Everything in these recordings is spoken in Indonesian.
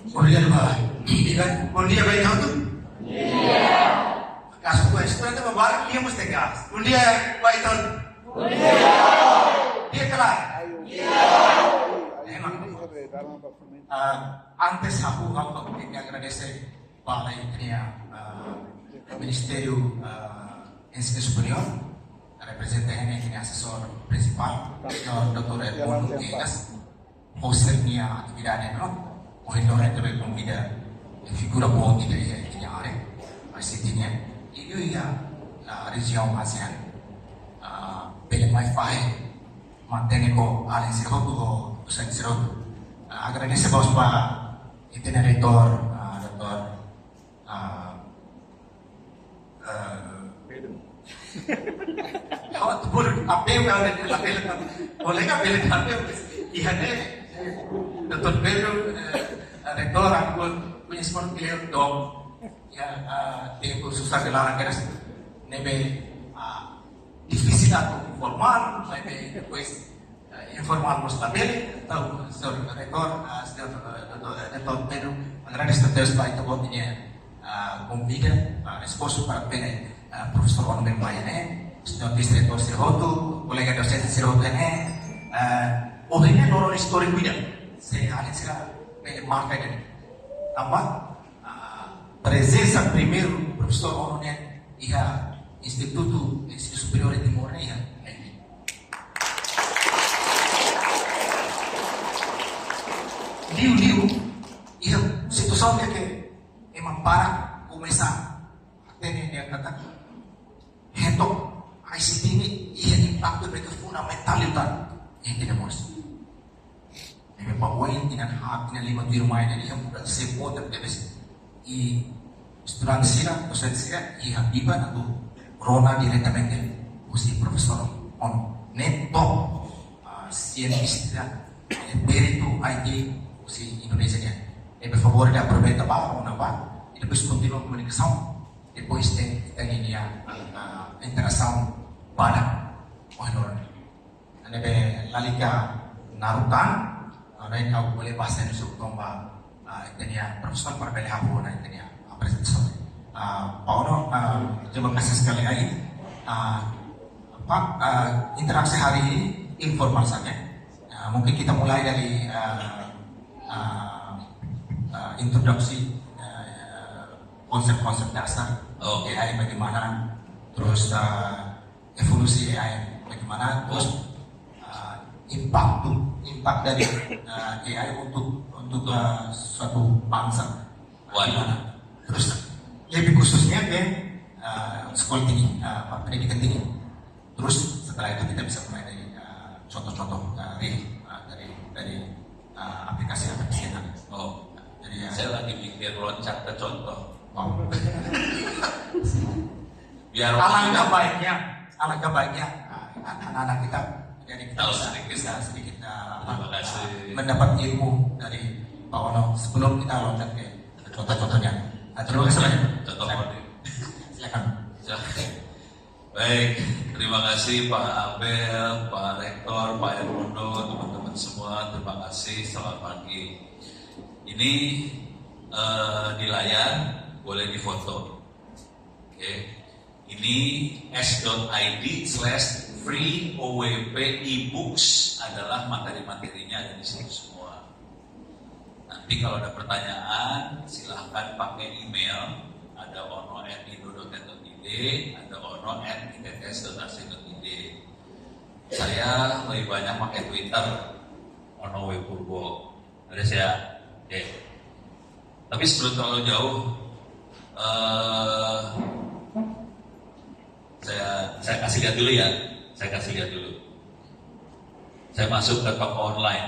Kemudian bom dia baik kau tu? Iya. Kasus tu itu membarak dia mesti gas. Bom dia baik tu? Iya. Dia kelar? Iya. Antes aku que agradecer para o Ministério Ensino Superior, representante que é assessor principal, o Dr. Edmundo Egas, hostnya atividade, no? O reitor também convida figura boa de área, mas se tinha e a região ASEAN, pelo mais fácil manter o além de todo o centro. Agradecemos para o reitor, Dr. Apel Dr. Pedro, rektor, aku punya sport beliau dong, ya tempo susah kelar nebe difícil atau informal, nebe pues informal mustabile, tahu rektor, Dr. Pedro, agradecer terus para itu botnya convida esposo para ter professor Ono Bermayan, estudantes rektor Sirhoto, kolega dosen Sirhoto Ohnya lorong histori kuida, saya alih sila marca ini. Tambah presença primeiro professor Ono ia Instituto Superior de Timor ia. Liu ia situação que emang para começar até dia kata hentok ICT ini ia impacto mereka fundamental itu yang tidak mesti. Yang bawain dengan hak dengan lima di rumah ini yang sudah semua terdeves. I estudante sila, dosen sila, i habiban atau Rona diretamente usi profesor on neto cientista espiritu IT usi Indonesia nya. Per favore da provetta ba una ba e depois continua a comunicação depois tem ini ya interação pada honor. Ane be lalika narutan Lain kau boleh bahasa Indonesia tomba ini ya profesor berbeda hapuna ini ya presentasi. Pak Ono terima kasih sekali lagi. Pak interaksi hari ini informal saja. Mungkin kita mulai dari introduksi konsep-konsep dasar AI bagaimana, terus evolusi AI bagaimana, terus impact dari AI untuk suatu bangsa bagaimana. Terus lebih khususnya ke sekolah tinggi, pendidikan tinggi. Terus setelah itu kita bisa mulai dari contoh-contoh dari aplikasi-aplikasi yang ada. Jadi saya lagi mikir loncat ke contoh. Biar alangkah baiknya anak-anak kita. Jadi kita bisa sedikit mendapat ilmu dari Pak Ono sebelum kita loncat ke contoh-contohnya. Terima kasih banyak. Silakan. Baik, terima kasih Pak Abel, Pak Rektor, Pak Edmundo, teman-teman semua. Terima kasih. Selamat pagi. Ini di layar boleh difoto. Oke. Ini s.id/free OWP e-books adalah materi-materinya ada di sini semua. Nanti kalau ada pertanyaan silahkan pakai email, ada ono@indo.net.id, ada ono@its.ac.id. Saya lebih banyak pakai Twitter, Ono W Purbo. Ada saya. Oke. Tapi sebelum terlalu jauh, saya kasih lihat dulu ya. Saya masuk ke toko online.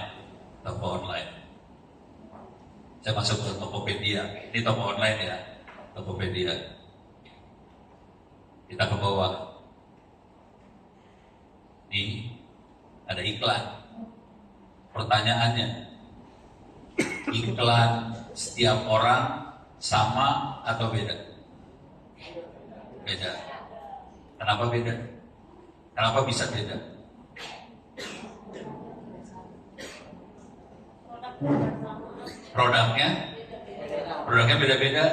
Saya masuk ke Tokopedia. Ini toko online ya, Tokopedia. Kita ke bawah. Ini ada iklan. Pertanyaannya, iklan setiap orang sama atau beda? Beda. Kenapa beda? Kenapa bisa beda? Produknya? Produknya beda-beda?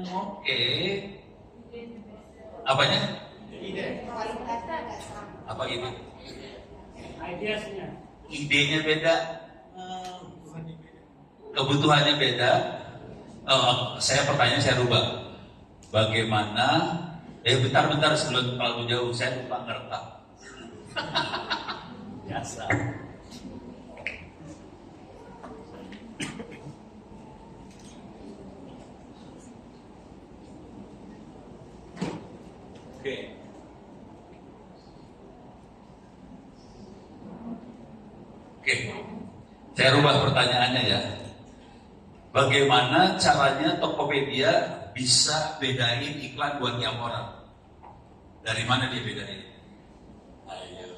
Oke. Apanya? Apa ide? Idenya beda. Kebutuhannya beda. Saya pertanyaan saya rubah. Bagaimana? Bentar sebelum terlalu jauh saya lupa ngerekam. Biasa. Oke. Saya rubah pertanyaannya ya. Bagaimana caranya Tokopedia bisa bedain iklan buat tiap orang? Dari mana dia bedain? Ayo.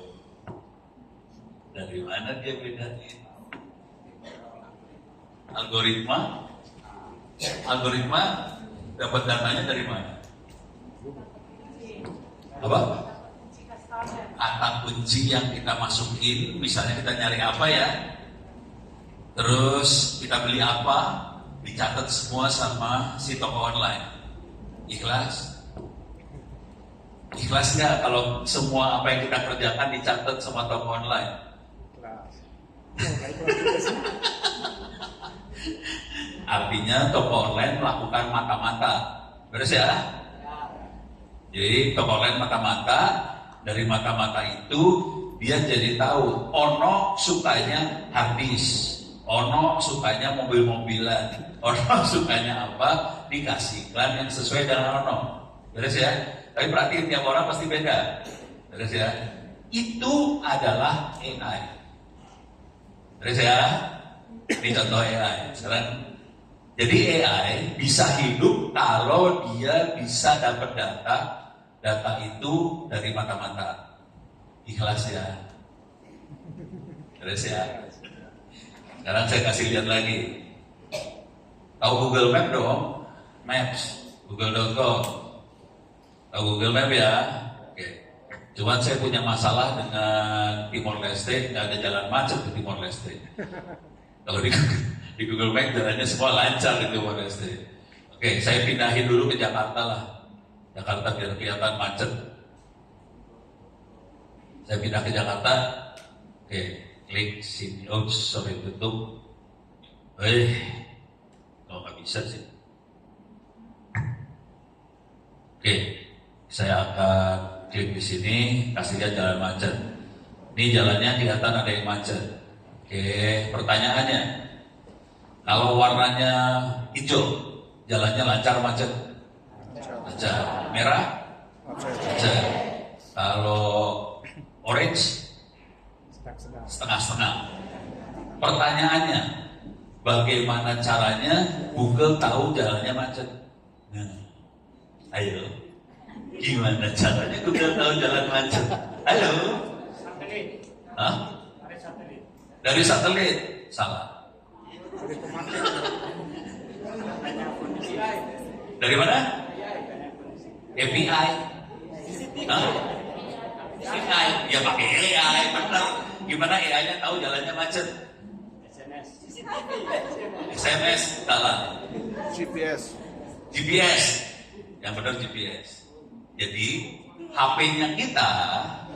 Dari mana dia bedain? Algoritma? Algoritma dapat datanya dari mana? Apa? Kata kunci yang kita masukin, misalnya kita nyari apa ya, terus kita beli apa, dicatat semua sama si toko online. Ikhlas? Ikhlas nggak kalau semua apa yang kita kerjakan dicatat sama toko online? Artinya toko online melakukan mata-mata, beres ya? Jadi toko online mata-mata, dari mata-mata itu dia jadi tahu Ono sukanya harddisk, Ono sukanya mobil-mobilan, Ono sukanya apa, dikasih iklan yang sesuai dengan Ono. Beres ya? Tapi perhatiin tiap orang pasti beda. Beres ya? Itu adalah AI. Beres ya? Ini contoh AI. Sekarang, jadi AI bisa hidup kalau dia bisa dapat data itu dari mata-mata. Ikhlas ya. Beres ya. Sekarang saya kasih lihat lagi. Tahu Google Map dong? Maps, google.com. Tahu Google Map ya? Oke. Cuman saya punya masalah dengan Timor Leste, nggak ada jalan macet di Timor Leste. Kalau di Google Map jalannya semua lancar di Timor Leste. Oke, saya pindahin dulu ke Jakarta lah. Jakarta biar kelihatan macet. Saya pindah ke Jakarta. Oke, klik sini. Oh, sorry, tutup. Kalau nggak bisa sih. Oke, saya akan klik di sini, kasih lihat jalan macet. Ini jalannya kelihatan ada yang macet. Oke, pertanyaannya, kalau warnanya hijau, jalannya lancar macet? Lancar. Merah? Lancar. Kalau orange? Setengah-setengah. Pertanyaannya, bagaimana caranya Google tahu jalannya macet? Nah, ayo. Gimana caranya Google tahu jalan macet? Ayo. Hah? Dari satelit. Salah. Dari mana? API. Hah? AI. Ya pakai AI, benar. Gimana AI-nya tahu jalannya macet? SMS. Salah. GPS. Yang benar GPS. Jadi HP-nya kita,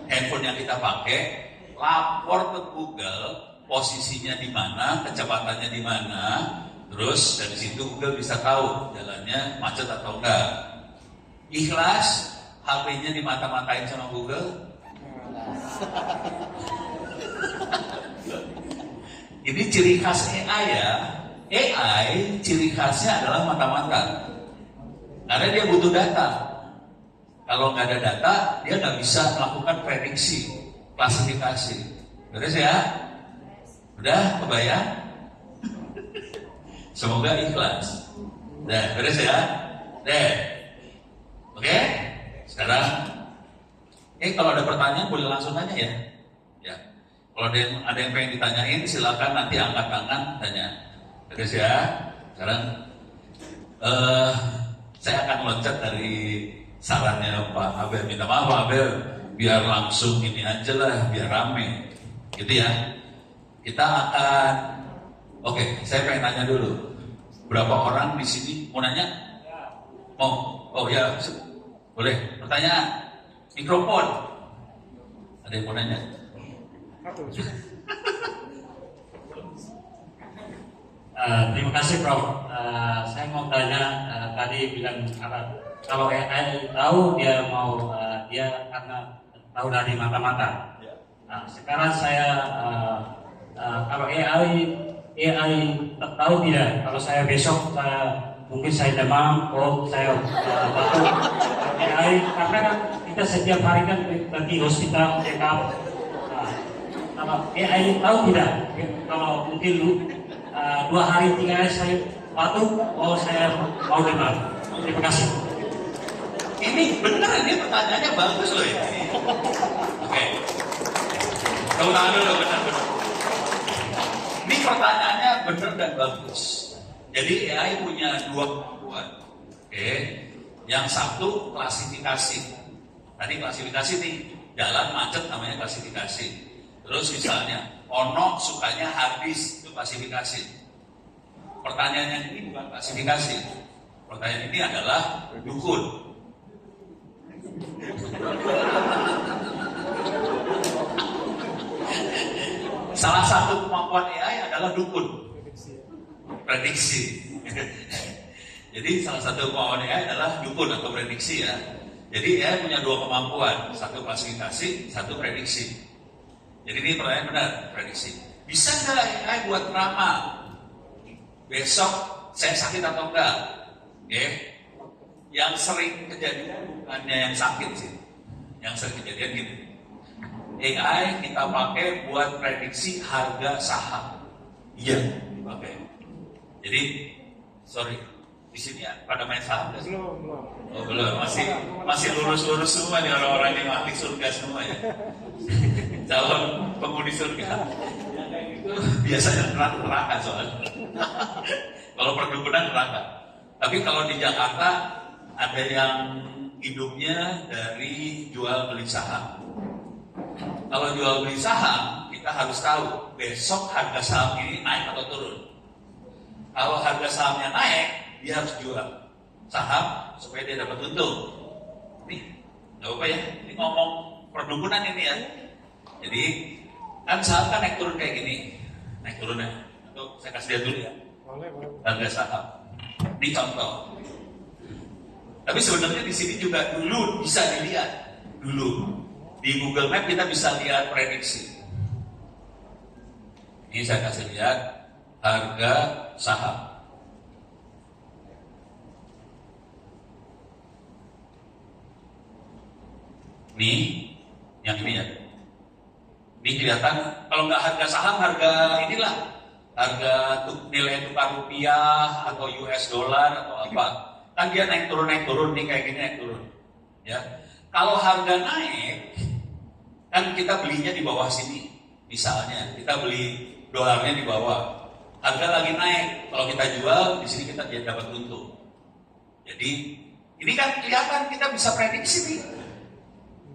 handphone yang kita pakai, lapor ke Google posisinya di mana, kecepatannya di mana, terus dari situ Google bisa tahu jalannya macet atau enggak. Ikhlas HP-nya dimata-matain sama Google. Ini ciri khas AI ya. AI ciri khasnya adalah mata-mata. Karena dia butuh data. Kalau nggak ada data, dia nggak bisa melakukan prediksi, klasifikasi. Beres ya? Udah kebayang? Semoga ikhlas. Dah, beres ya? Deh. Oke? Sekarang, kalau ada pertanyaan boleh langsung tanya ya. Ya. Kalau ada yang pengen ditanyain, silakan nanti angkat tangan tanya. Beres ya? Sekarang saya akan loncat dari sarannya Pak Abel. Minta maaf Pak Abel, biar langsung ini aja lah, biar rame. Gitu ya. Kita akan, oke, saya pengen nanya dulu. Berapa orang di sini mau nanya? Oh ya, boleh. Pertanyaan, mikrofon. Ada yang mau nanya? Terima kasih Prof. Saya mau tanya, tadi bilang kalau AI tahu dia mau dia karena tahu dari mata-mata. Sekarang saya kalau AI tahu tidak kalau saya besok mungkin saya demam, saya batuk. AI karena kan kita setiap hari kan pergi hospital check up. Kalau AI tahu tidak kalau mungkin 2 hari 3 hari saya batuk, saya mau demam. Terima kasih. Ini benar, ini pertanyaannya bagus loh ini. Oke. Tahu tangan dulu, benar. Ini pertanyaannya benar dan bagus. Jadi AI punya 2 kemampuan. Oke. Yang satu klasifikasi. Tadi klasifikasi nih, jalan macet namanya klasifikasi. Terus misalnya, ono sukanya habis, itu klasifikasi. Pertanyaannya ini bukan klasifikasi. Pertanyaan ini adalah dukun. Salah satu kemampuan AI adalah dukun. Prediksi. Jadi salah satu kemampuan AI adalah dukun atau prediksi ya. Jadi AI punya 2 kemampuan, satu klasifikasi, satu prediksi. Jadi ini pertanyaan benar, prediksi. Bisa nggak AI buat ramal? Besok saya sakit atau enggak? Yang sering kejadian bukannya yang sakit sih. Yang sering kejadian gini. AI kita pakai buat prediksi harga saham. Iya, dipakai. Jadi, sorry, di sini ya, pada main saham nggak sih? Belum. Oh belum, masih lurus-lurus semua nih orang-orang yang mati surga semua ya. Calon penghuni surga. Yang kayak gitu biasanya neraka soalnya. Kalau perdukunan neraka. Tapi kalau di Jakarta ada yang hidupnya dari jual beli saham. Kalau jual beli saham, kita harus tahu besok harga saham ini naik atau turun. Kalau harga sahamnya naik, dia harus jual saham supaya dia dapat untung. Nih, nggak apa ya? Ini ngomong perdukunan ini ya. Jadi kan saham kan naik turun kayak gini, naik turun ya. Atau saya kasih lihat dulu ya. Harga saham. Ini contoh. Tapi sebenarnya di sini juga dulu bisa dilihat dulu. Di Google Map kita bisa lihat prediksi. Ini saya kasih lihat harga saham. Nih, yang ini ya. Ini kelihatan kalau nggak harga saham, harga inilah harga nilai tukar rupiah atau US dollar atau apa. Kan dia naik turun nih kayak gini naik turun. Ya. Kalau harga naik, kan kita belinya di bawah sini. Misalnya kita beli dolarnya di bawah, harga lagi naik. Kalau kita jual di sini kita dapat untung. Jadi ini kan kelihatan kita bisa prediksi nih.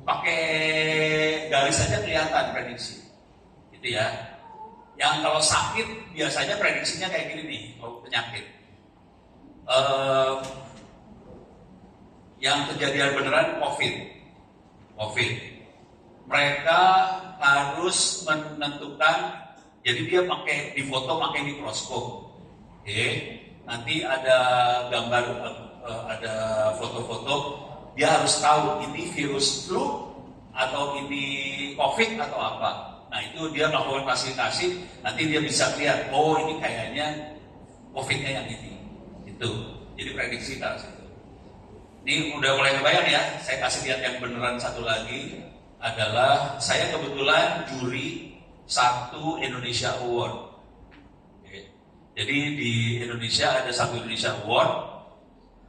Pakai garis saja kelihatan prediksi. Gitu ya. Yang kalau sakit biasanya prediksinya kayak gini nih, kalau penyakit. Yang kejadian beneran COVID. Mereka harus menentukan, jadi dia pakai di foto pakai mikroskop. Nanti ada gambar, ada foto-foto. Dia harus tahu ini virus flu atau ini COVID atau apa. Nah itu dia melakukan klasifikasi. Nanti dia bisa lihat, oh ini kayaknya COVID-nya yang ini. Itu. Jadi prediksi kalau situ. Ini udah mulai kebayang ya. Saya kasih lihat yang beneran satu lagi adalah saya kebetulan juri 1 Indonesia Award. Jadi di Indonesia ada 1 Indonesia Award.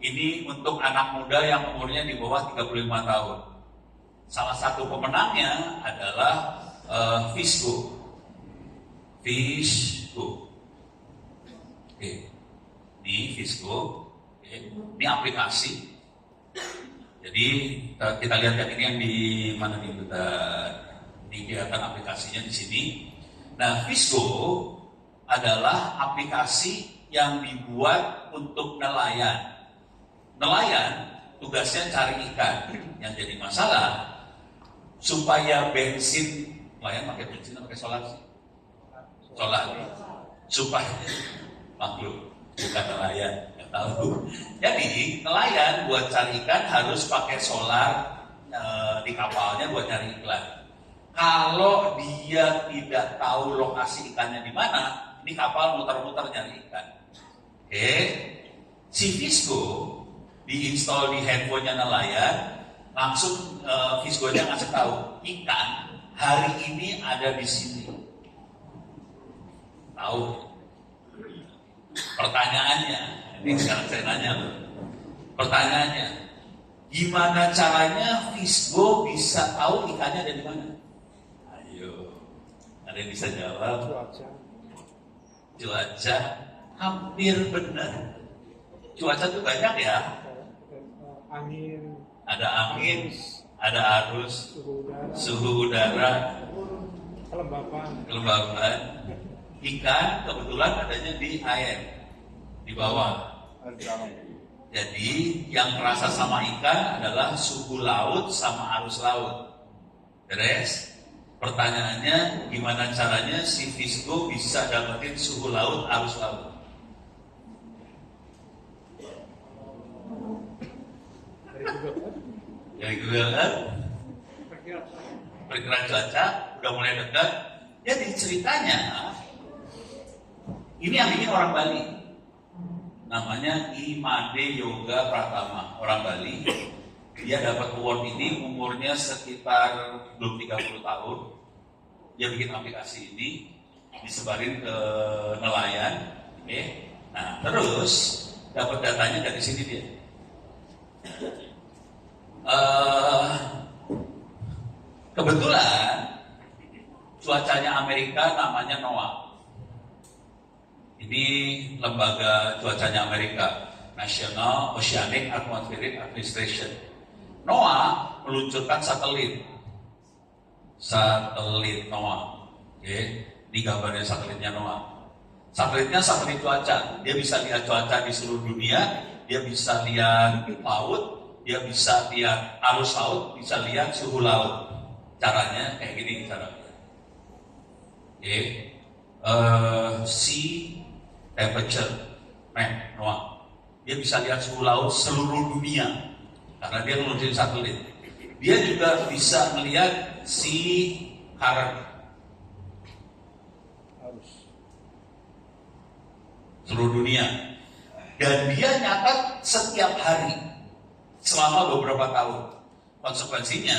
Ini untuk anak muda yang umurnya di bawah 35 tahun. Salah satu pemenangnya adalah Fishgo. Oke. Ini Fisgo, oke. Ini aplikasi. Jadi kita lihat yang ini yang di mana nih, di kelihatan aplikasinya di sini. Nah, Fisgo adalah aplikasi yang dibuat untuk nelayan. Nelayan tugasnya cari ikan. Yang jadi masalah supaya bensin, nelayan pakai bensin atau pakai solar sih? Solar. Supaya makhluk bukan nelayan, nggak tahu. Jadi nelayan buat cari ikan harus pakai solar di kapalnya buat cari ikan. Kalau dia tidak tahu lokasi ikannya di mana, ini kapal muter-muter nyari ikan. Oke, si Fisgo diinstal di handphonenya nelayan, langsung Fisgonya ngasih tahu ikan hari ini ada di sini. Tahu? Pertanyaannya, ini sekarang saya nanya loh. Pertanyaannya, gimana caranya Fisgo bisa tahu ikannya ada di mana? Ayo, ada yang bisa jawab? Cuaca, hampir benar. Cuaca tuh banyak ya. Angin, Ada angin, ada arus, suhu udara, kelembaban. Ikan kebetulan adanya di air, di bawah. Jadi yang terasa sama ikan adalah suhu laut sama arus laut. Beres? Pertanyaannya, gimana caranya si Fisgo bisa dapetin suhu laut, arus laut? Dari Google Earth, perkiraan cuaca, udah mulai dekat. Jadi ceritanya, ini yang bikin orang Bali. Namanya Imade Yoga Pratama, orang Bali. Dia dapat award ini umurnya sekitar belum 30 tahun. Dia bikin aplikasi ini, disebarin ke nelayan. Oke. Nah, terus dapat datanya dari sini dia. Kebetulan cuacanya Amerika namanya NOAA. Ini lembaga cuacanya Amerika, National Oceanic Atmospheric Administration. NOAA meluncurkan satelit NOAA. Oke, ini gambarnya satelitnya NOAA. Satelitnya satelit cuaca. Dia bisa lihat cuaca di seluruh dunia. Dia bisa lihat laut. Dia bisa lihat arus laut. Bisa lihat suhu laut. Caranya kayak gini caranya. Oke, sea temperature map NOAA. Dia bisa lihat suhu laut seluruh dunia karena dia ngeluncurin satelit. Dia juga bisa melihat sea current seluruh dunia, dan dia nyatat setiap hari selama beberapa tahun. Konsekuensinya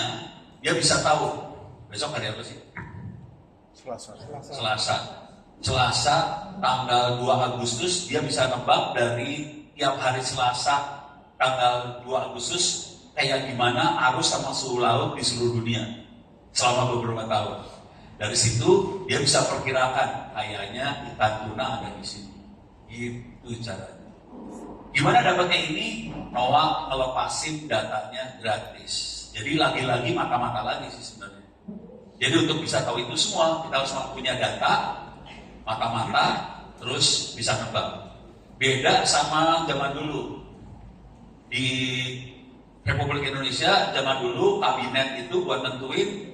dia bisa tahu besok hari apa sih? Selasa tanggal 2 Agustus. Dia bisa nebak dari tiap hari Selasa tanggal 2 Agustus kayak gimana arus sama suhu laut di seluruh dunia selama beberapa tahun. Dari situ dia bisa perkirakan kayaknya ikan tuna ada di sini. Itu caranya. Gimana dapatnya ini? NOAA ngelepasin datanya gratis. Jadi lagi-lagi mata-mata lagi sih sebenarnya. Jadi untuk bisa tahu itu semua kita harus punya data, mata-mata, terus bisa nebak. Beda sama zaman dulu. Di Republik Indonesia zaman dulu kabinet itu buat nentuin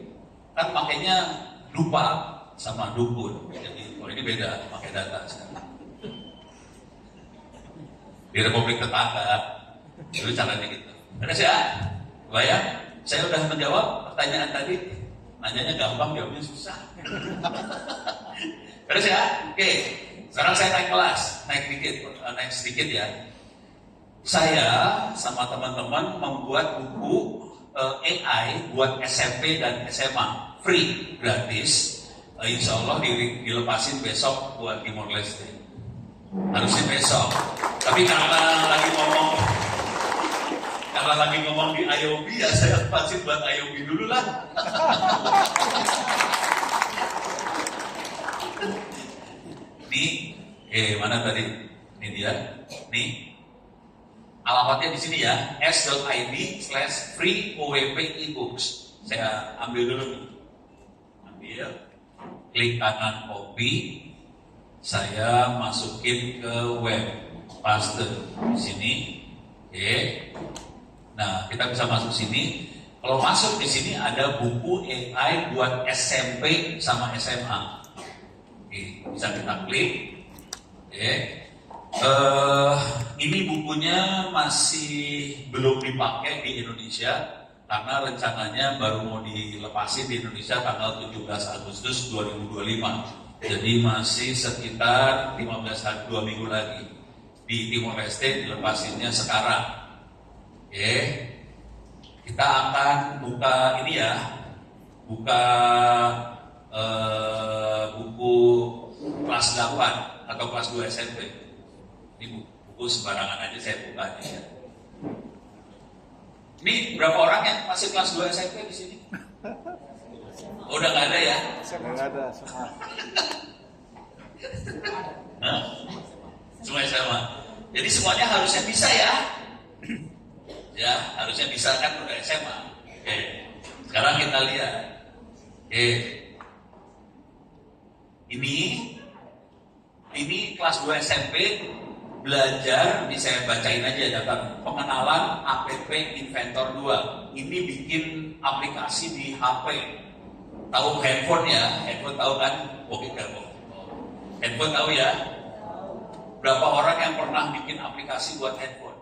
kan makanya lupa sama dukun. Jadi kalau ini beda, pakai data sekarang. Di Republik Tetangga itu caranya gitu. Beres ya? Bayang? Saya udah menjawab pertanyaan tadi. Nanyanya gampang, jawabnya susah. Beres ya? Oke. Sekarang saya naik kelas, naik sedikit ya. Saya sama teman-teman membuat buku AI buat SMP dan SMA, free, gratis. Insya Allah dilepasin besok buat Timor Leste. Harusnya besok. Tapi karena lagi ngomong di IOB ya saya lepasin buat IOB dulu lah. Ini, mana tadi? Ini dia. Nih, alamatnya di sini ya, s.id/free-owp ebooks. Saya ambil dulu nih. Ambil, klik kanan copy, saya masukin ke web, paste di sini. Oke. Nah, kita bisa masuk sini. Kalau masuk di sini ada buku AI buat SMP sama SMA. Oke, bisa kita klik. Oke. Ini bukunya masih belum dipakai di Indonesia karena rencananya baru mau dilepasin di Indonesia tanggal 17 Agustus 2025. Jadi masih sekitar 15 hari, 2 minggu lagi. Di Timor Leste dilepasinnya sekarang. Oke. Kita akan buka ini ya, buka buku kelas 8 atau kelas 2 SMP. Ini buku sembarangan aja saya buka aja ya. Ini berapa orang yang masih kelas 2 SMP di sini? Oh, udah nggak ada ya? Nggak ada semua. Hah? Semua sama. Jadi semuanya harusnya bisa ya. Ya, harusnya bisa kan udah SMA. Oke. Sekarang kita lihat. Oke. Ini kelas 2 SMP belajar, ini saya bacain aja daftar pengenalan APP Inventor 2. Ini bikin aplikasi di HP. Tahu handphone ya? Handphone tahu kan? Oke, handphone tahu ya? Berapa orang yang pernah bikin aplikasi buat handphone?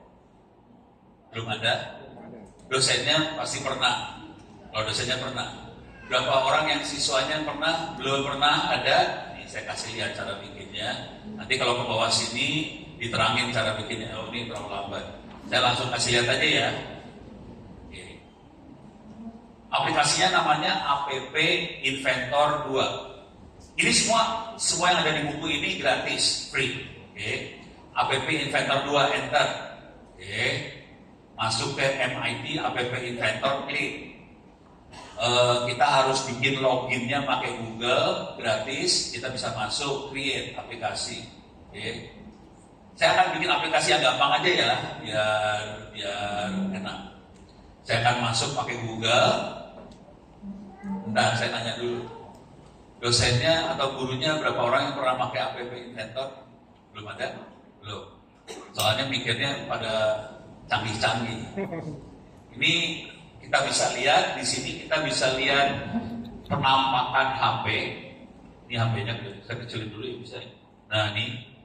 Belum ada? Dosennya pasti pernah. Kalau dosennya pernah. Berapa orang yang siswanya pernah? Belum pernah? Ada? Nih, saya kasih lihat cara bikinnya. Nanti kalau ke bawah sini diterangin cara bikinnya. Oh, ini terlalu lambat. Saya langsung kasih lihat aja ya. Oke. Aplikasinya namanya APP Inventor 2. Ini semua yang ada di buku ini gratis, free. Oke. APP Inventor 2, enter. Oke. Masuk ke MIT APP Inventor, klik. Kita harus bikin loginnya pakai Google, gratis. Kita bisa masuk, create aplikasi. Oke. Saya akan bikin aplikasi yang gampang aja ya, biar enak. Saya akan masuk pakai Google. Bentar, saya tanya dulu. Dosennya atau gurunya berapa orang yang pernah pakai APP Inventor? Belum ada? Belum. Soalnya mikirnya pada canggih-canggih. Ini kita bisa lihat di sini, kita bisa lihat penampakan HP. Ini HP-nya saya kecilin dulu ya bisa. Nah, ini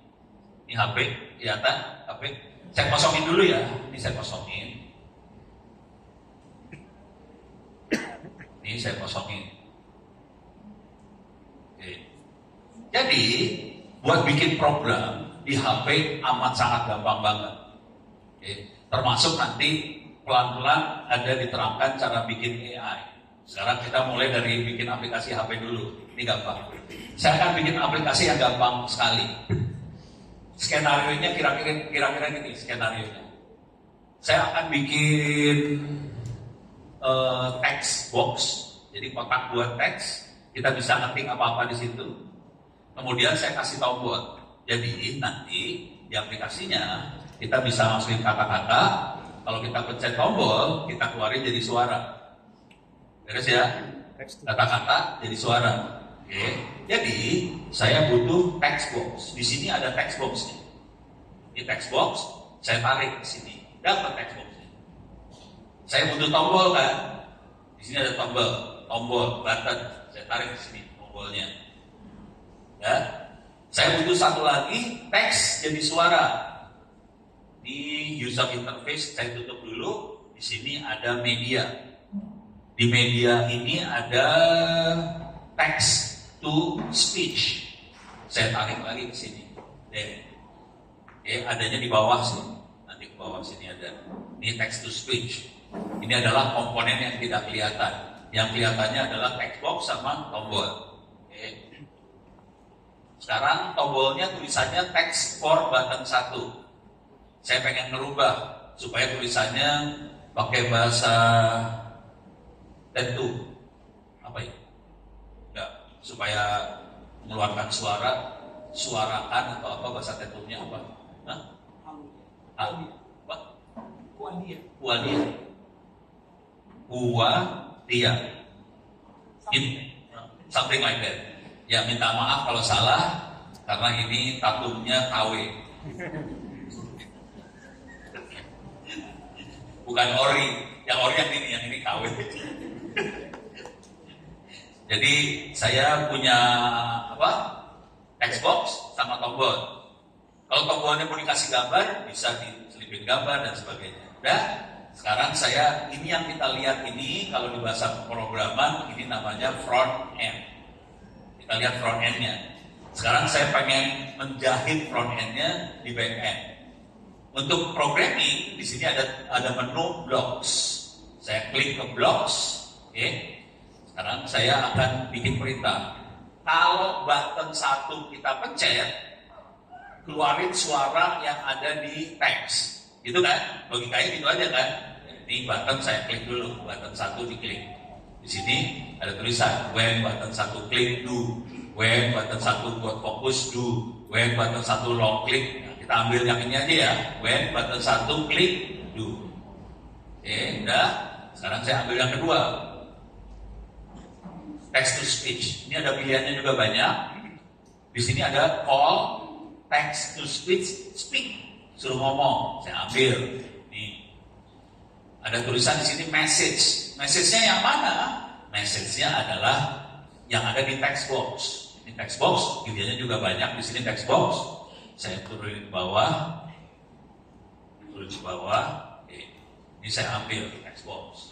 HP, kelihatan HP. Saya kosongin dulu ya. Ini saya kosongin. Ini saya kosongin. Oke. Jadi, buat bikin program di HP amat sangat gampang banget. Oke. Termasuk nanti pelan-pelan ada diterangkan cara bikin AI. Sekarang kita mulai dari bikin aplikasi HP dulu. Ini gampang. Saya akan bikin aplikasi yang gampang sekali. Skenario-nya kira-kira gini skenario-nya. Saya akan bikin text box. Jadi kotak buat teks. Kita bisa ngetik apa-apa di situ. Kemudian saya kasih tombol. Jadi nanti di aplikasinya kita bisa masukin kata-kata. Kalau kita pencet tombol, kita keluarin jadi suara. Beres ya? Kata-kata jadi suara. Oke. Jadi saya butuh text box. Di sini ada text box-nya. Ini text box, saya tarik ke sini. Dapat text box-nya. Saya butuh tombol kan? Di sini ada tombol button. Saya tarik ke sini tombolnya. Ya. Saya butuh satu lagi teks jadi suara. Di user interface saya tutup dulu. Di sini ada media. Di media ini ada text to speech. Saya tarik lagi ke sini. Adanya di bawah sini. Nanti ke bawah sini ada. Ini text to speech. Ini adalah komponen yang tidak kelihatan. Yang kelihatannya adalah text box sama tombol. Sekarang tombolnya tulisannya text for button 1. Saya pengen ngerubah supaya tulisannya pakai bahasa Tentu. Apa ya? Enggak, supaya mengeluarkan suarakan atau apa bahasa Tentunya apa? Hah? Apa? Kuadia. Something like that. Ya minta maaf kalau salah karena ini tatumnya KW. Bukan ori, yang ini KW. Jadi saya punya Xbox sama tombol. Kalau tombolnya mau dikasih gambar, bisa diselipin gambar dan sebagainya. Udah, sekarang ini yang kita lihat ini, kalau di bahasa pemrograman, ini namanya front end. Kita lihat front end-nya. Sekarang saya pengen menjahit front end-nya di back end. Untuk programming, di sini ada menu blocks. Saya klik ke blocks, oke. Sekarang saya akan bikin perintah. Kalau button 1 kita pencet, keluarin suara yang ada di teks. Gitu kan? Logikanya gitu aja kan? Ini button saya klik dulu, button 1 diklik. Di sini ada tulisan, when button 1 klik, do. When button 1 buat fokus, do. When button 1 long klik, nah, kita ambil yang ini aja ya. When button 1 klik, do. Oke, udah. Sekarang saya ambil yang kedua. Text to speech. Ini ada pilihannya juga banyak. Di sini ada call, text to speech, speak. Suruh ngomong. Saya ambil. Nih. Ada tulisan di sini message. Message-nya yang mana? Message-nya adalah yang ada di text box. Ini text box, pilihannya juga banyak. Di sini text box. Saya turunin bawah. Turun di bawah. Oke. Ini saya ambil text box.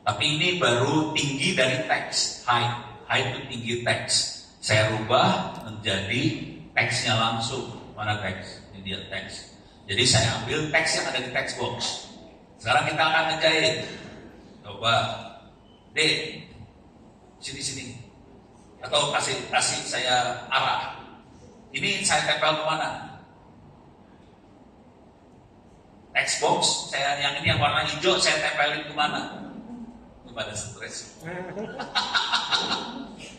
Tapi ini baru tinggi dari teks, height itu tinggi teks. Saya rubah menjadi teksnya langsung. Mana teks? Ini dia teks. Jadi saya ambil teks yang ada di text box. Sekarang kita akan ngejahit. Coba, D, sini. Atau kasih saya arah. Ini saya tempel kemana? Text box, yang ini yang warna hijau saya tempelin kemana? Pada stres.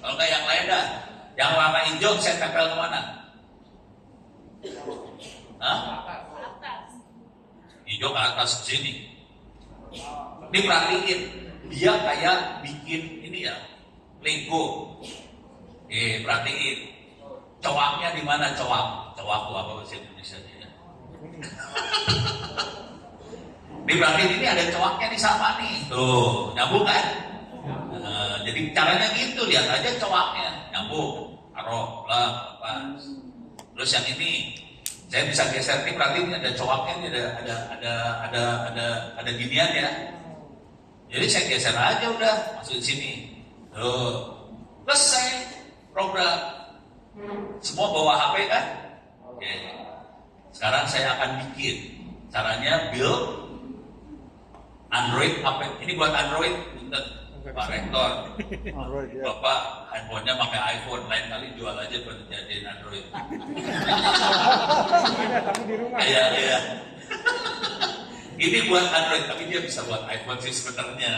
Kalau nggak yang lain dah, yang warna hijau saya tempel kemana? Hah? Hijau ke atas sini. Ini perhatiin, dia kayak bikin ini ya, Lego. Perhatiin, cowaknya di mana cowak? Cowak itu apa bahasa Indonesia ya? Berarti ini ada cowoknya di sama nih. Tuh, nyambung kan? Jadi caranya gitu, lihat aja cowoknya. Nyambung. Taruh, lah, pas. Terus yang ini, saya bisa geser nih, berarti ini ada cowoknya, ini ada ginian ya. Jadi saya geser aja udah, masuk di sini. Tuh, selesai program. Semua bawa HP kan? Oke. Sekarang saya akan bikin. Caranya build Android apa? Ini buat Android, bukan Pak Rektor. Android, ya. Bapak handphonenya pakai iPhone, lain kali jual aja buat jadiin Android. Tapi di rumah. Iya. Ini buat Android, tapi dia bisa buat iPhone sih sebenarnya.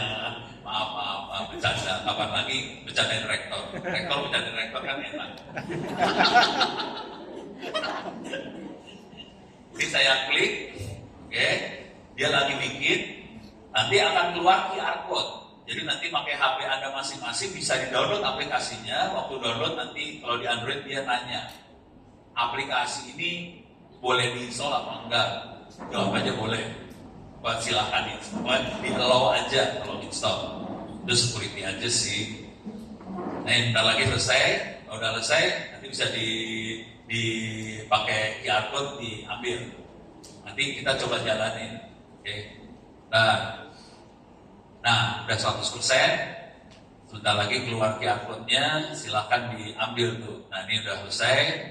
Maaf, bercanda. Kapan lagi bercandain Rektor? Rektor bercandain Rektor kan enak. Ini saya klik, oke, dia lagi bikin. Nanti akan keluar QR code. Jadi nanti pakai HP Anda masing-masing bisa di-download aplikasinya. Waktu download nanti kalau di Android dia tanya, aplikasi ini boleh di-install apa enggak? Jawab aja boleh. Buat silahkan di-allow aja kalau install. Itu security aja sih. Nah, ntar lagi selesai. Kalau udah selesai, nanti bisa dipakai QR code diambil. Nanti kita coba jalanin. Oke. Nah, udah 100%. Sebentar lagi keluar QR code-nya, silahkan diambil tuh. Nah, ini udah selesai.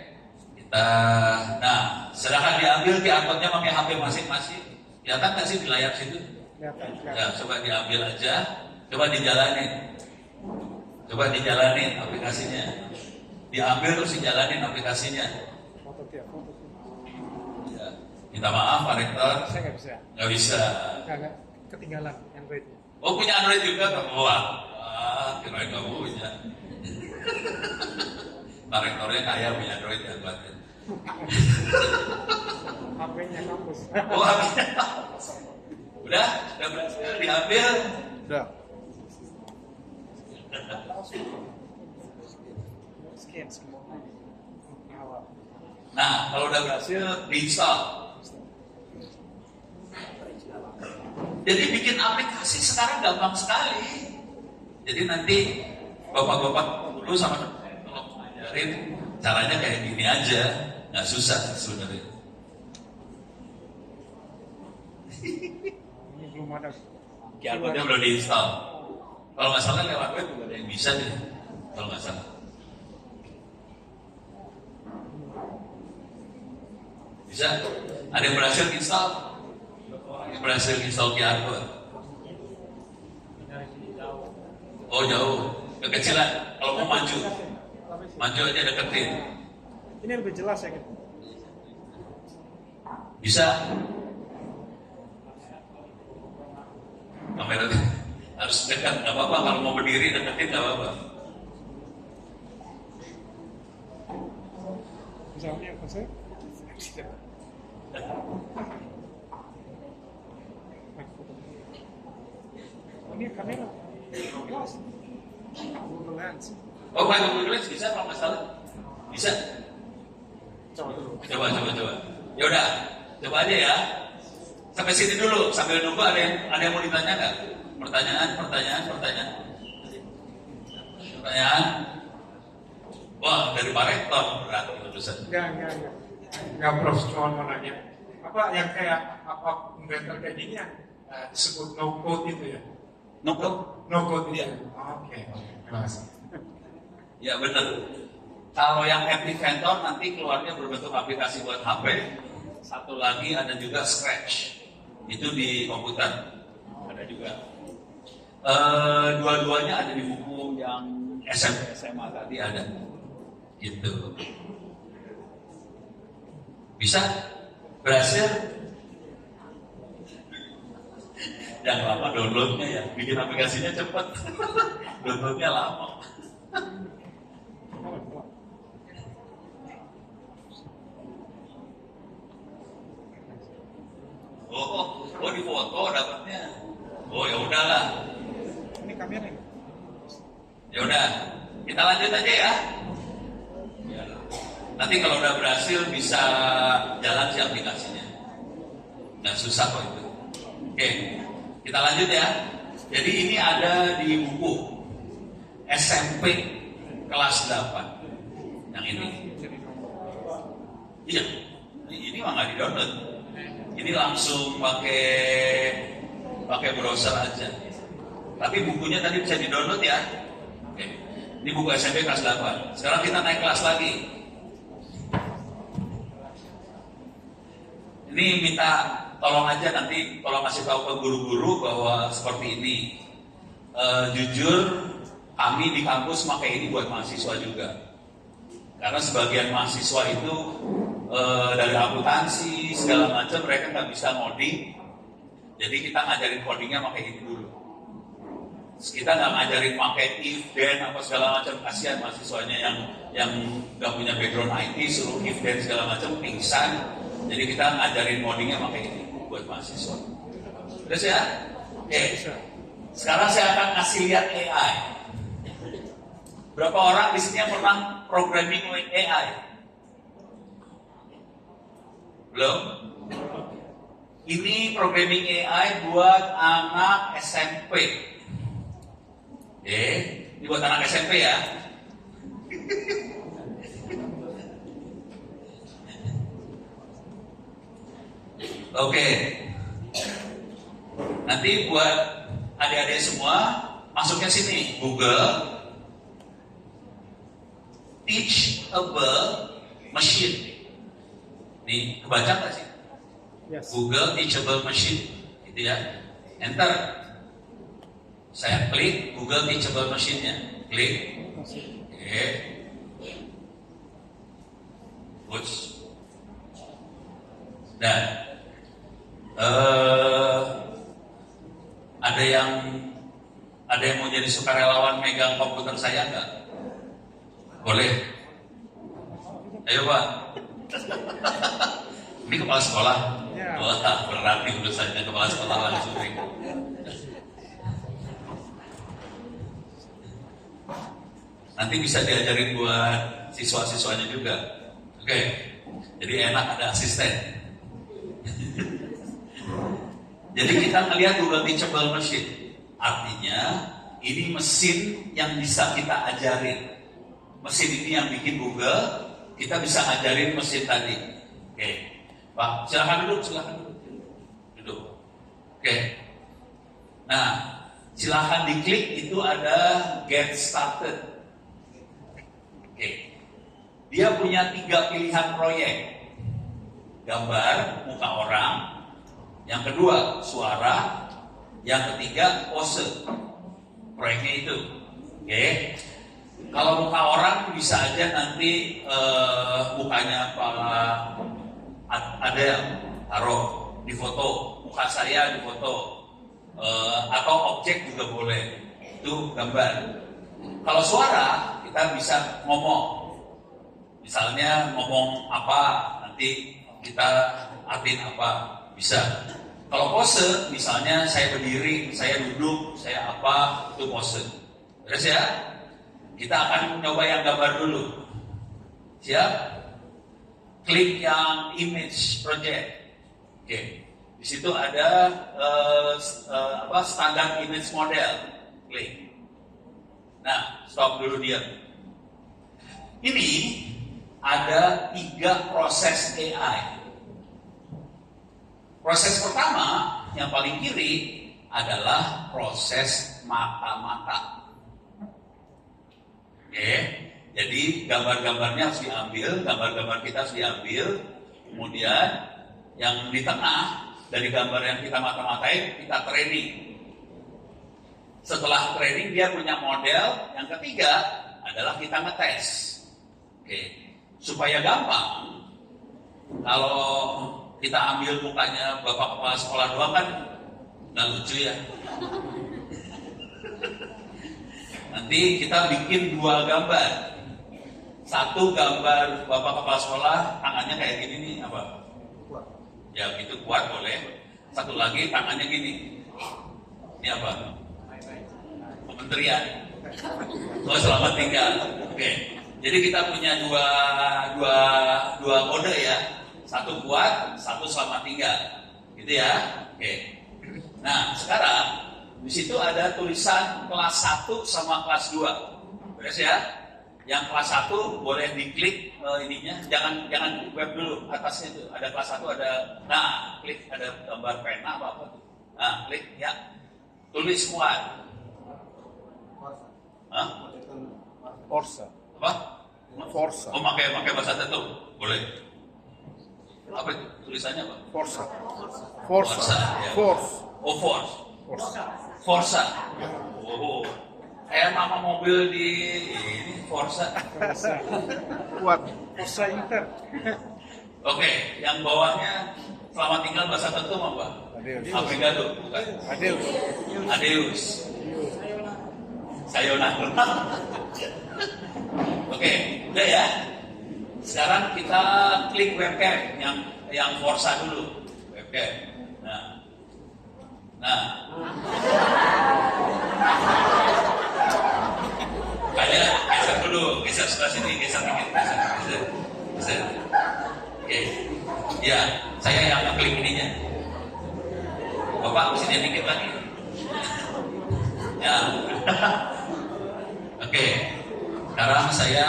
Silahkan diambil QR code-nya pakai HP masing-masing. Kelihatan nggak sih di layar situ? Ya, coba diambil aja. Coba dijalanin aplikasinya. Diambil terus dijalanin aplikasinya. Ya, minta maaf Pak Rektor. Saya nggak bisa. Nggak bisa. Nggak ketinggalan Androidnya. Oh, punya Android juga kamu? Wah, kirain kamu punya. Pak Rektornya kaya punya Android ya buat. HP-nya kampus. Oh, habisnya. Udah berhasil diambil. Udah. Scan semua. Nah, kalau udah berhasil, diinstal. Jadi bikin aplikasi sekarang gampang sekali. Jadi nanti bapak-bapak dulu sama kalau ngajarin caranya kayak gini aja, nggak susah sebenarnya. Ini belum ada. QR-nya belum diinstal. Kalau nggak salah lewat web juga ada yang bisa deh. Kalau nggak salah. Bisa? Ada yang berhasil install? Yang berhasil install QR code? Oh jauh, kekecilan. Kalau mau maju aja deketin. Ini lebih jelas ya gitu. Bisa. Kamera harus dekat, nggak apa-apa. Kalau mau berdiri deketin nggak apa-apa. Misalnya apa sih? Ini kamera. Jelas. Google Lens. Oh, pakai Google Lens bisa kalau nggak salah. Bisa. Coba dulu. Coba. Ya udah, coba aja ya. Sampai sini dulu, sambil nunggu ada yang mau ditanya nggak? Pertanyaan. Wah, dari Pak Rektor berat urusan. Enggak, Prof, cuma mau nanya. Apa yang kayak apa inventor kayak gini yang disebut no code itu ya? No code? No code itu. Iya. Oke. Terima kasih. Ya benar. Kalau yang app inventor nanti keluarnya berbentuk aplikasi buat HP. Satu lagi ada juga Scratch. Itu di komputer. Ada juga. Dua-duanya ada di buku yang SMP SMA tadi ada. Gitu. Bisa? Berhasil? Jangan lama downloadnya ya. Bikin aplikasinya cepat. Downloadnya lama. Oh di foto dapatnya. Oh ya udahlah. Ini kamera ini. Ya udah, kita lanjut aja ya. Nanti kalau udah berhasil bisa jalan si aplikasinya. Nggak susah kok itu. Oke, kita lanjut ya. Jadi ini ada di buku SMP kelas 8. Yang ini. Iya, ini mah nggak di-download. Ini langsung pakai browser aja. Tapi bukunya tadi bisa di-download ya. Oke. Ini buku SMP kelas 8. Sekarang kita naik kelas lagi. Ini minta tolong aja nanti tolong kasih tahu ke guru-guru bahwa seperti ini. Jujur kami di kampus pakai ini buat mahasiswa juga. Karena sebagian mahasiswa itu dari akuntansi segala macam mereka nggak bisa ngoding. Jadi kita ngajarin codingnya pakai ini dulu. Terus kita nggak ngajarin pakai if, then apa segala macam, kasihan mahasiswanya yang nggak punya background IT suruh if, then segala macam pingsan. Jadi kita ngajarin codingnya pakai ini buat mahasiswa. Terus ya? Oke. Sekarang saya akan kasih lihat AI. Berapa orang di sini yang pernah programming AI? Belum? Ini programming AI buat anak SMP. Ini buat anak SMP ya. Oke. Nanti buat adik-adik semua masuknya sini Google Teachable Machine. Nih, kebaca nggak sih? Yes. Google Teachable Machine, gitu ya. Enter. Saya klik Google Teachable Machine-nya. Klik. Oke. Push. Dan ada yang mau jadi sukarelawan megang komputer saya nggak? Boleh. Ayo Pak. Ini kepala sekolah. Ya. Wah, berat nih urusannya kepala sekolah langsung. Nanti bisa diajarin buat siswa-siswanya juga. Oke. Jadi enak ada asisten. Jadi kita melihat Google Teachable Machine. Artinya ini mesin yang bisa kita ajarin. Mesin ini yang bikin Google, kita bisa ajarin mesin tadi. Oke. Pak, silakan duduk, silakan duduk. Duduk. Oke. Nah, silakan diklik itu ada Get Started. Oke. Dia punya 3 pilihan proyek. Gambar muka orang, yang kedua suara, yang ketiga pose. Proyeknya itu. Oke. Kalau muka orang bisa aja nanti mukanya Pak Adel taruh di foto, muka saya di foto, atau objek juga boleh. Itu gambar. Kalau suara kita bisa ngomong. Misalnya ngomong apa, nanti kita artiin apa, bisa. Kalau pose, misalnya saya berdiri, saya duduk, saya apa, itu pose. Terus ya, kita akan coba yang gambar dulu. Siap? Klik yang image project. Oke. Di situ ada standar image model. Klik. Nah, stop dulu dia. Ini ada 3 proses AI. Proses pertama, yang paling kiri, adalah proses mata-mata. Oke, jadi gambar-gambarnya harus diambil, gambar-gambar kita harus diambil, kemudian yang di tengah, dari gambar yang kita mata-matain, kita training. Setelah training, dia punya model. Yang ketiga adalah kita ngetes. Oke, supaya gampang, kalau kita ambil mukanya bapak kepala sekolah doang kan nggak lucu ya. Nanti kita bikin 2 gambar. Satu gambar bapak kepala sekolah, tangannya kayak gini nih, apa? Ya gitu, kuat boleh. Satu lagi tangannya gini. Ini apa? Kementerian. Oh, selamat tinggal. Oke. Jadi kita punya dua kode ya. Satu kuat, satu selamat tinggal. Gitu ya. Oke. Nah, sekarang di situ ada tulisan kelas 1 sama kelas 2. Beres ya? Yang kelas 1 boleh diklik ininya, jangan web dulu, atasnya itu ada kelas 1 ada. Nah, klik ada gambar pena apa tuh. Nah, klik ya. Tulis kuat. Hah? Forza. Apa? Forza. Oh, pakai bahasa tertentu. Boleh. Apa itu? Tulisannya apa? Forza. Forza, ya. Force. Oh, Force. Forza. Forza. Oh. Kayak nama mobil di ini Forza. Kuat. Forza Inter. Oke, yang bawahnya selamat tinggal bahasa tertentu apa? Adeus. Obrigado, bukan? Adeus. Adeus. Sayonara. Oke, udah ya. Sekarang kita klik webcam yang Forza dulu. Webcam. Nah. Kalian geser dulu, geser sebelah sini, geser dikit, geser. Oke. Ya, saya yang ngeklik ininya. Bapak kesini dikit lagi. Ya. Oke. Sekarang saya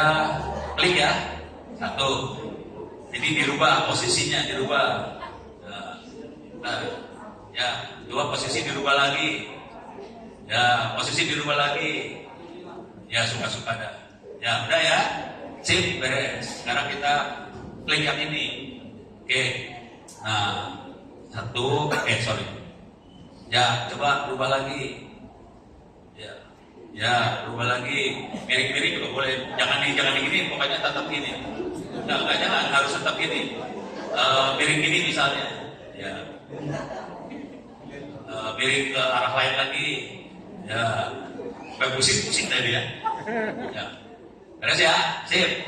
klik ya. 1. Jadi dirubah posisinya, dirubah. Nah, ya, 2 posisi dirubah lagi. Ya, posisi dirubah lagi. Ya, suka-suka dah. Ya, udah ya. Sip, beres. Sekarang kita klik yang ini. Oke. Nah, 1. Sorry. Ya, coba rubah lagi. Ya, rubah lagi. Miring-miring juga boleh. Jangan digini, pokoknya tetap gini. Jangan harus tetap gini. Miring gini misalnya. Ya. Miring ke arah lain lagi. Ya. Sampai pusing-pusing tadi ya. Ya. Beres ya? Sip.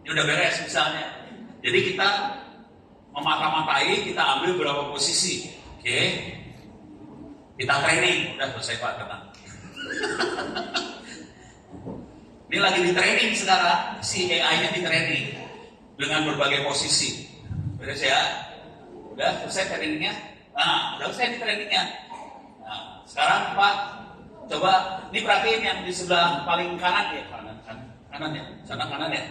Ini udah beres misalnya. Jadi kita memata-matai, kita ambil berapa posisi. Oke. Kita training. Udah selesai Pak, tenang. Ini lagi di training sekarang, si AI-nya di training dengan berbagai posisi. Beres ya? Udah selesai trainingnya? Nah, udah selesai di trainingnya. Nah, sekarang Pak, coba ini perhatiin yang di sebelah paling kanan ya, kanan ya, sana kanan ya.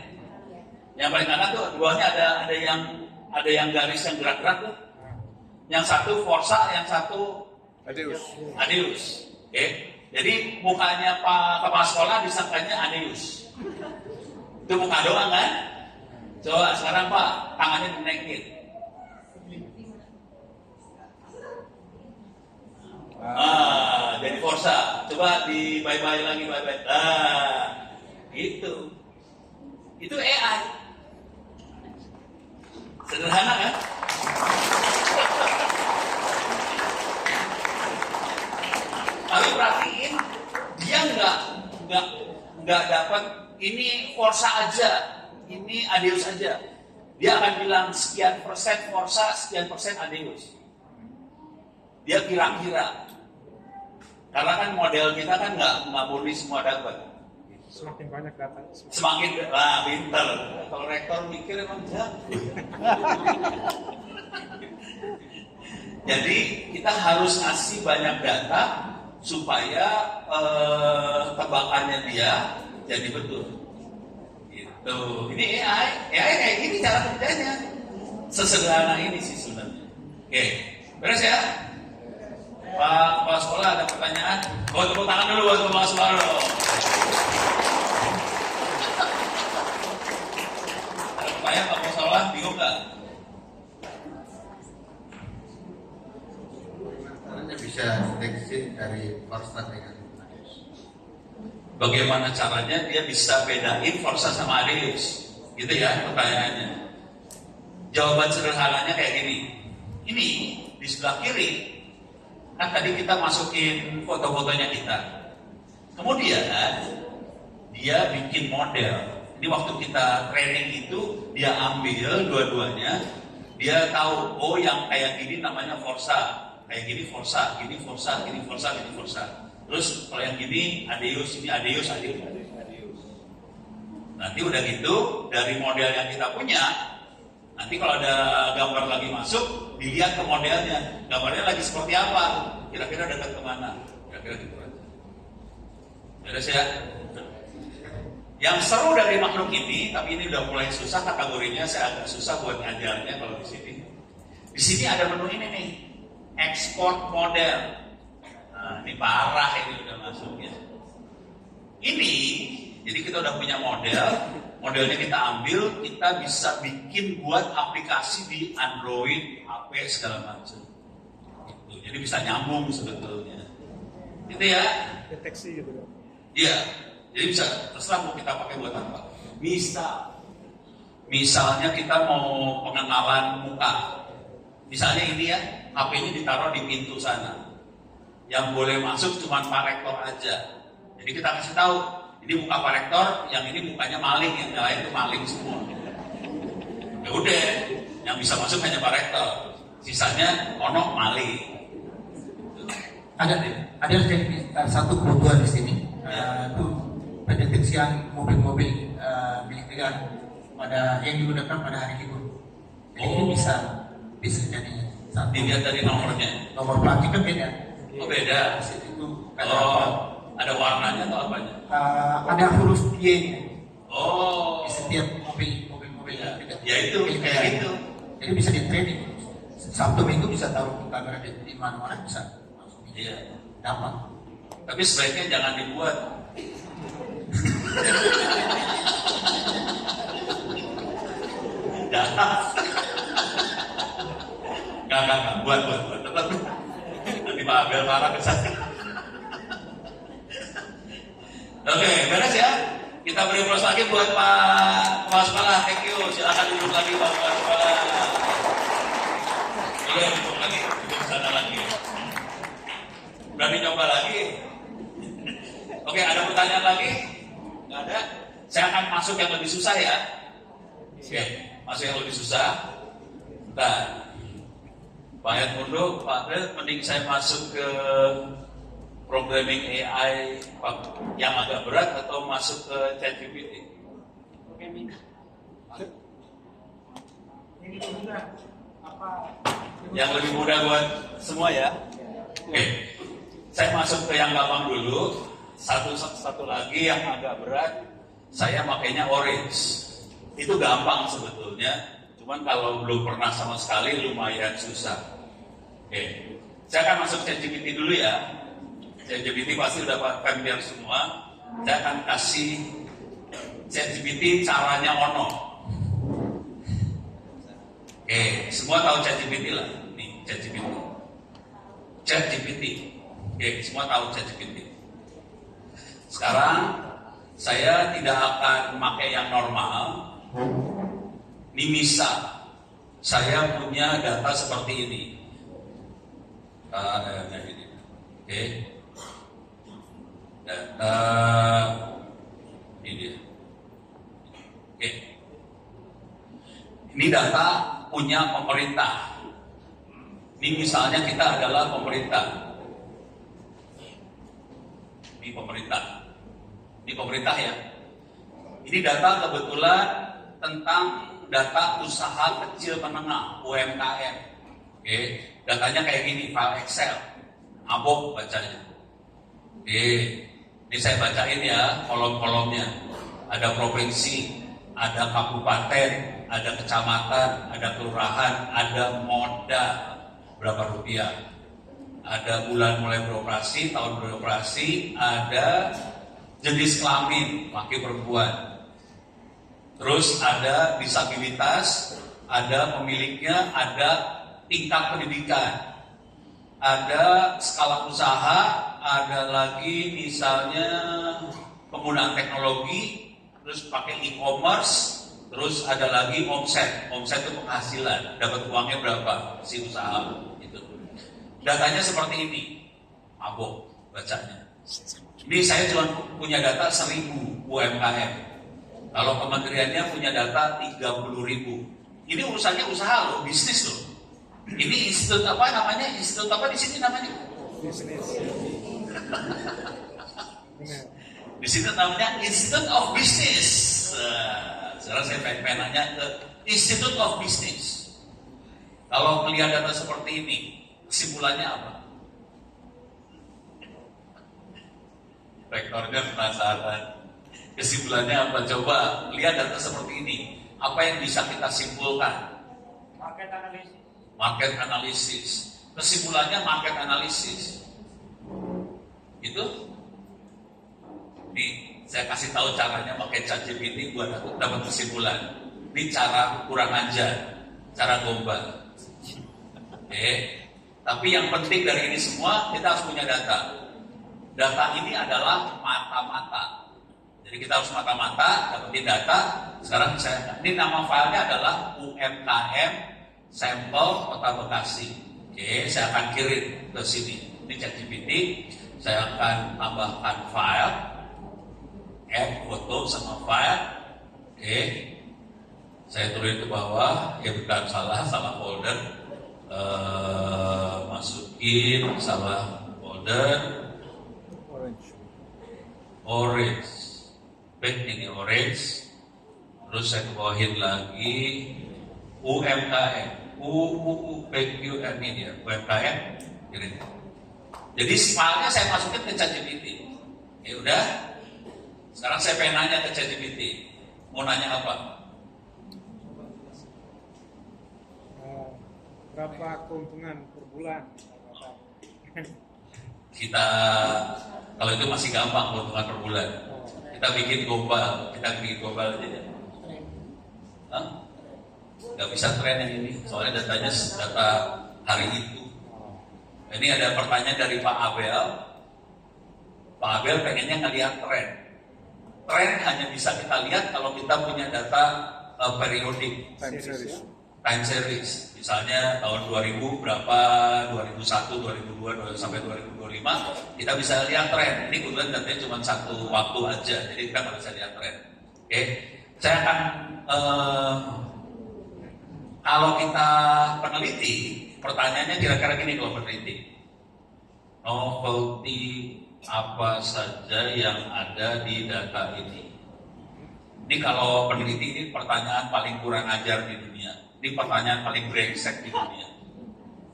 Yang paling kanan tuh duanya ada yang garis yang gerak-gerak tuh. Yang satu Forsa, yang satu Adeus. Oke. Jadi mukanya Pak kepala sekolah disangkanya Adeus. Itu muka doang kan? Coba sekarang Pak, tangannya dinaikin. Jadi Forsa. Coba di bye-bye lagi, bye-bye. Gitu. Itu AI. Sederhana kan? Tapi perhatiin, dia nggak dapat ini Forsa aja, ini Adeus aja. Dia akan bilang sekian persen Forsa, sekian persen Adeus. Dia kira-kira. Karena kan model kita kan nggak murni semua dapat. Semakin banyak datanya. Semakin pintar. Kalau rektor mikir emang jago. Jadi kita harus ngasih banyak data supaya tebakannya dia jadi betul. Gitu. Ini AI kayak gini cara kerjanya. Sesederhana ini sih sebenarnya. Oke, beres ya? Pak Kepala Sekolah ada pertanyaan? Tepuk tangan dulu buat Kepala Sekolah dulu. Ada pertanyaan Pak Kepala Sekolah? Bingung nggak? Caranya bisa deteksi dari Forsa dengan Adeus. Bagaimana caranya dia bisa bedain Forsa sama Adeus? Gitu ya pertanyaannya. Jawaban sederhananya kayak gini. Ini di sebelah kiri kan tadi kita masukin foto-fotonya kita. Kemudian dia bikin model. Ini waktu kita training itu dia ambil dua-duanya. Dia tahu, oh yang kayak gini namanya Forsa. Kayak gini Forsa, gini Forsa, gini Forsa, gini Forsa. Terus kalau yang gini Adeus, ini Adeus. Nanti udah gitu, dari model yang kita punya, nanti kalau ada gambar lagi masuk, dilihat ke modelnya. Gambarnya lagi seperti apa? Kira-kira dekat kemana? Kira-kira gitu aja. Beres ya? Yang seru dari makhluk ini, tapi ini udah mulai susah kategorinya, saya agak susah buat ngajarnya kalau di sini. Di sini ada menu ini nih, export model. Nah, ini parah ini udah masuknya. Ini, jadi kita udah punya model, modelnya kita ambil, kita bisa bikin buat aplikasi di Android, HP segala macam. Gitu. Jadi bisa nyambung sebetulnya. Gitu ya? Deteksi gitu kan? Iya. Jadi bisa terserah mau kita pakai buat apa. Misalnya kita mau pengenalan muka. Misalnya ini ya, HP-nya ditaruh di pintu sana. Yang boleh masuk cuma Pak Rektor aja. Jadi kita kasih tahu, ini muka Pak Rektor, yang ini mukanya maling, yang lain itu maling semua. Ya udah, yang bisa masuk hanya Pak Rektor. Sisanya ono maling. Ada satu kebutuhan di sini. Itu pendeteksian mobil-mobil milik negara pada yang digunakan pada hari libur. Jadi ini bisa jadi satu. Dilihat dari nomornya. Nomor platnya kan beda. Oh beda. Itu ada warnanya atau apanya? ada huruf Y-nya. Oh. Di setiap mobil. Ya itu kayak gitu. Jadi bisa di training. Sabtu Minggu bisa taruh kamera di mana-mana bisa. Iya. Dapat. Tapi sebaiknya jangan dibuat. Enggak, buat. Tetap. Nanti Pak Abel marah ke saya. Oke, beres ya. Kita beri aplaus lagi buat Pak Kepala Sekolah. Thank you. Silakan duduk lagi Pak Kepala Sekolah. Boleh duduk lagi, duduk sana lagi. Berani coba lagi? Oke, ada pertanyaan lagi? Nggak ada? Saya akan masuk yang lebih susah ya. Oke, Masih yang lebih susah? Bentar. Pak Edmundo, Pak Abel, mending saya masuk ke programming AI yang agak berat atau masuk ke ChatGPT? Ini sudah apa? Yang lebih mudah buat semua ya. Oke, saya masuk ke yang gampang dulu. Satu lagi yang agak berat, saya makainya Orange. Itu gampang sebetulnya, cuman kalau belum pernah sama sekali lumayan susah. Oke, saya akan masuk ChatGPT dulu ya. ChatGPT pasti udah familiar semua. Saya akan kasih ChatGPT caranya ono. Oke, semua tahu ChatGPT lah. Nih, ChatGPT. ChatGPT. Oke, semua tahu ChatGPT. Sekarang saya tidak akan memakai yang normal. Ini misal saya punya data seperti ini. Oke. Data ini dia. Oke. Ini data punya pemerintah. Ini misalnya kita adalah pemerintah. Ini pemerintah. Ini pemerintah ya. Ini data kebetulan tentang data usaha kecil menengah UMKM. Oke, datanya kayak gini, file Excel. Abok bacanya. Oke, ini saya bacain ya kolom-kolomnya. Ada provinsi, ada kabupaten, ada kecamatan, ada kelurahan, ada modal berapa rupiah. Ada bulan mulai beroperasi, tahun beroperasi, ada jenis kelamin, laki perempuan. Terus ada disabilitas, ada pemiliknya, ada tingkat pendidikan, ada skala usaha, ada lagi misalnya penggunaan teknologi, terus pakai e-commerce, terus ada lagi omset. Omset itu penghasilan, dapat uangnya berapa si usaha itu. Datanya seperti ini, mabok bacanya. Ini saya cuma punya data 1000 UMKM. Kalau kementeriannya punya data 30.000. Ini urusannya usaha loh, bisnis loh. Ini institut apa namanya? Institut apa di sini namanya? Bisnis. Di sini namanya Institute of Business. Sekarang saya pengen nanya ke Institute of Business. Kalau melihat data seperti ini, kesimpulannya apa? Rektornya penasaran. Kesimpulannya apa? Coba lihat data seperti ini. Apa yang bisa kita simpulkan? Market analysis. Kesimpulannya market analysis. Itu? Nih, saya kasih tahu caranya pakai ChatGPT buat dapat kesimpulan. Ini cara kurang ajar, cara gombal. Oke. Tapi yang penting dari ini semua kita harus punya data. Data ini adalah mata-mata. Jadi kita harus mata-mata dapetin data. Sekarang ini nama filenya adalah UMKM sampel Kota Bekasi. Oke, saya akan kirim ke sini. Ini ChatGPT. Saya akan tambahkan file, add foto sama file. Oke, saya tulis ke bawah. Ya bukan salah folder. Masukin salah folder. Orange, back ini orange, terus saya bawahin lagi UMKM, UMKM ini ya, UMKM, jadi filenya saya masukin ke ChatGPT. Ya udah, sekarang saya pengen nanya ke ChatGPT, mau nanya apa? Berapa keuntungan per bulan? Kita kalau itu masih gampang keuntungan per bulan. Kita bikin global aja ya. Gak bisa tren yang ini, soalnya datanya data hari itu. Ini ada pertanyaan dari Pak Abel. Pak Abel pengennya ngelihat tren. Tren hanya bisa kita lihat kalau kita punya data periodik. Time series. Misalnya tahun 2000 berapa, 2001, 2002, sampai 2025, kita bisa lihat tren. Ini kebetulan datanya cuma satu waktu aja, jadi kita nggak bisa lihat tren. Oke, saya akan kalau kita peneliti, pertanyaannya kira-kira gini kalau peneliti. Novelty apa saja yang ada di data ini? Ini kalau peneliti ini pertanyaan paling kurang ajar di dunia. Ini pertanyaan paling brengsek di dunia.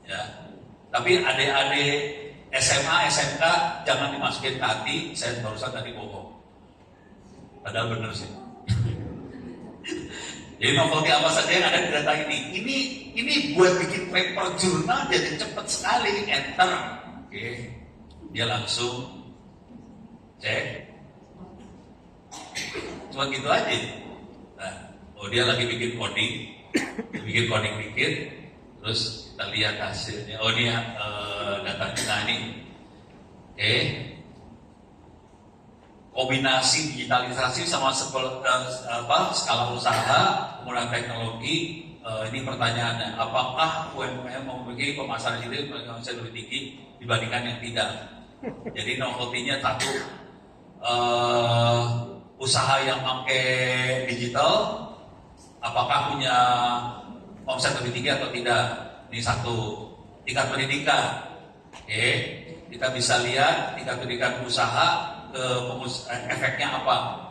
Ya. Tapi adik-adik SMA, SMK jangan dimasukin ke hati, saya barusan tadi bohong. Padahal benar sih. Jadi novelty apa saja yang ada di data ini? Ini buat bikin paper jurnal jadi cepat sekali, enter. Oke. Dia langsung cek. Cuma gitu aja. Nah, dia lagi bikin coding dikit, terus kita lihat hasilnya. Dia data kita ini. Oke. Kombinasi digitalisasi sama skala usaha, penggunaan teknologi. Ini pertanyaannya, apakah UMKM memiliki pemasaran itu bisa lebih tinggi dibandingkan yang tidak? Jadi novelty-nya satu, usaha yang pakai digital, apakah punya omset lebih tinggi atau tidak? Ini satu. Tingkat pendidikan, oke, kita bisa lihat tingkat pendidikan usaha efeknya apa.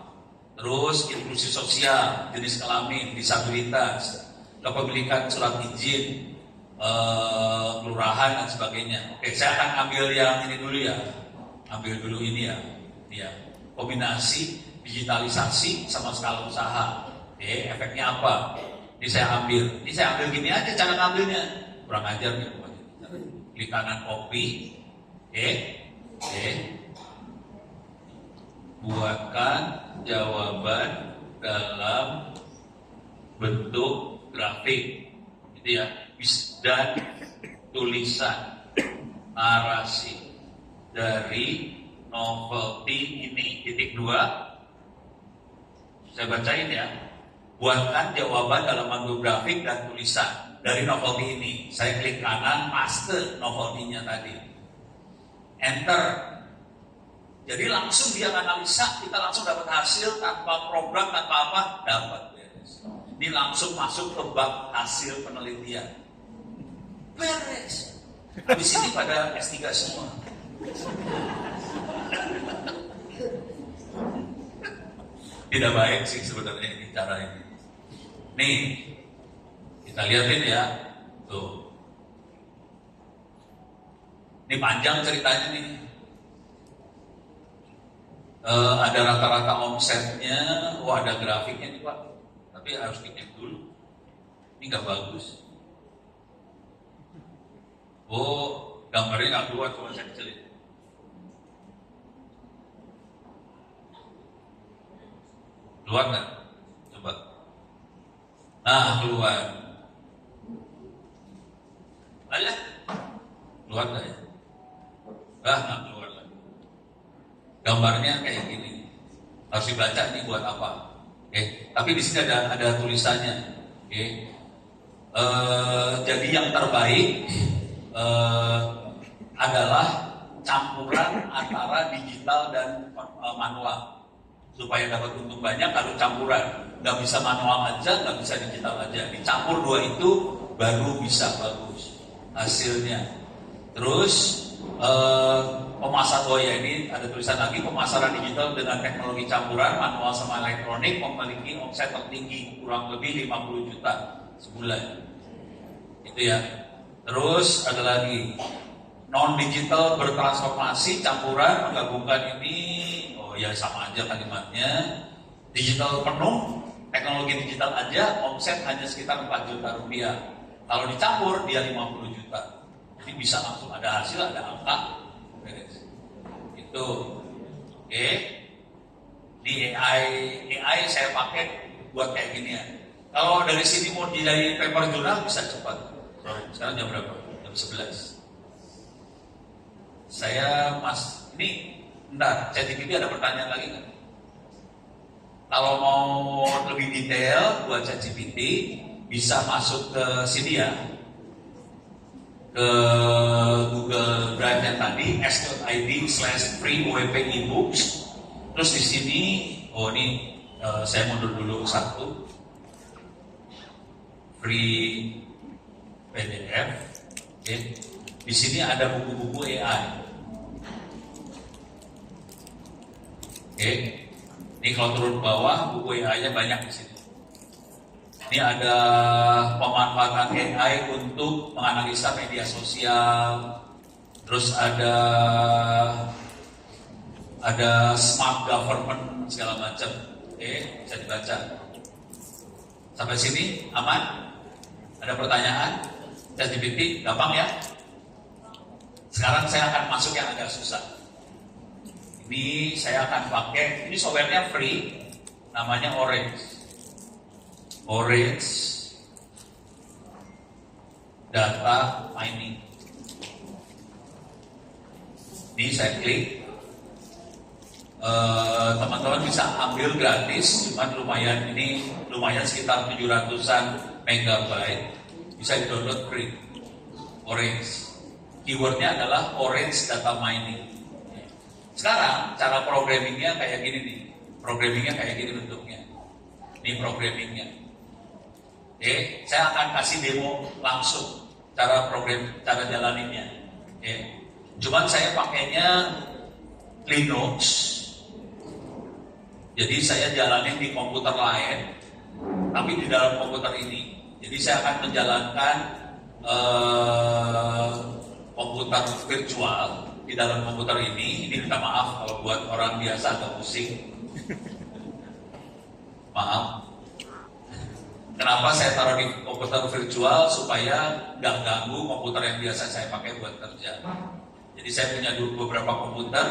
Terus inklusi sosial, jenis kelamin, disabilitas, kepemilikan surat izin, kelurahan dan sebagainya. Oke, saya akan ambil yang ini dulu ya. Ambil dulu ini ya. Ya. Kombinasi digitalisasi sama skala usaha. Oke, efeknya apa? Ini saya ambil gini aja cara ngambilnya. Kurang ajar nih pokoknya. Klik kanan copy. Oke. Buatkan jawaban dalam bentuk grafik, gitu ya, dan tulisan narasi dari novelty ini. Titik 2, saya bacain ya. Buatkan jawaban dalam bentuk grafik dan tulisan dari novelty ini. Saya klik kanan, paste novelty-nya tadi, enter. Jadi langsung dia analisa, kita langsung dapat hasil tanpa program, tanpa apa, dapat. Ini langsung masuk ke bab hasil penelitian. Beres. Habis ini pada S3 semua. Tidak baik sih sebenarnya ini cara ini. Nih, kita lihatin ya. Tuh. Ini panjang ceritanya nih. Ada rata-rata omsetnya, ada grafiknya nih Pak. Tapi harus dicek dulu. Ini nggak bagus. Gambarnya nggak keluar, cuma saya kecilin. Keluar nggak? Coba. Nah, keluar. Ayo. Keluar nggak ya? Nggak keluar. Gambarnya kayak gini, harus dibaca nih buat apa? Oke. Tapi di sini ada tulisannya. Oke. Jadi yang terbaik adalah campuran antara digital dan manual supaya dapat untung banyak. Kalau campuran, nggak bisa manual aja, nggak bisa digital aja. Dicampur dua itu baru bisa bagus hasilnya. Terus ini ada tulisan lagi, pemasaran digital dengan teknologi campuran manual sama elektronik memiliki omset tertinggi kurang lebih 50 juta sebulan. Itu ya. Terus ada lagi non digital bertransformasi campuran menggabungkan ini, sama aja kalimatnya. Digital penuh, teknologi digital aja omset hanya sekitar 4 juta rupiah. Kalau dicampur dia 50 juta. Jadi bisa langsung ada hasil, ada angka. Beres. Itu. Oke. Di AI saya pakai buat kayak gini ya. Kalau dari sini mau dari paper jurnal bisa cepat. Sekarang jam berapa? Jam 11. ChatGPT ada pertanyaan lagi nggak? Kalau mau lebih detail buat ChatGPT bisa masuk ke sini ya, ke Google Drive yang tadi s.id/free-ebooks. Terus di sini, saya mundur dulu satu. free PDF. Oke. Di sini ada buku-buku AI. Oke. Ini kalau turun bawah, buku AI-nya banyak di sini. Ini ada pemanfaatan AI untuk menganalisa media sosial. Terus ada smart government segala macam. Oke, bisa dibaca. Sampai sini aman? Ada pertanyaan? ChatGPT gampang ya? Sekarang saya akan masuk yang agak susah. Ini saya akan pakai, ini softwarenya free, namanya Orange. Orange Data Mining. Ini saya klik. Teman-teman bisa ambil gratis, cuman lumayan sekitar 700-an megabyte, bisa di-download free. Orange. Keywordnya adalah Orange Data Mining. Sekarang cara programmingnya kayak gini nih. Programmingnya kayak gini bentuknya. Ini programmingnya. Oke, saya akan kasih demo langsung cara jalaninnya. Oke. Cuman saya pakainya Linux. Jadi saya jalanin di komputer lain, tapi di dalam komputer ini. Jadi saya akan menjalankan komputer virtual di dalam komputer ini. Ini minta maaf kalau buat orang biasa agak pusing. Maaf. Kenapa saya taruh di komputer virtual? Supaya nggak ganggu komputer yang biasa saya pakai buat kerja. Jadi saya punya beberapa komputer,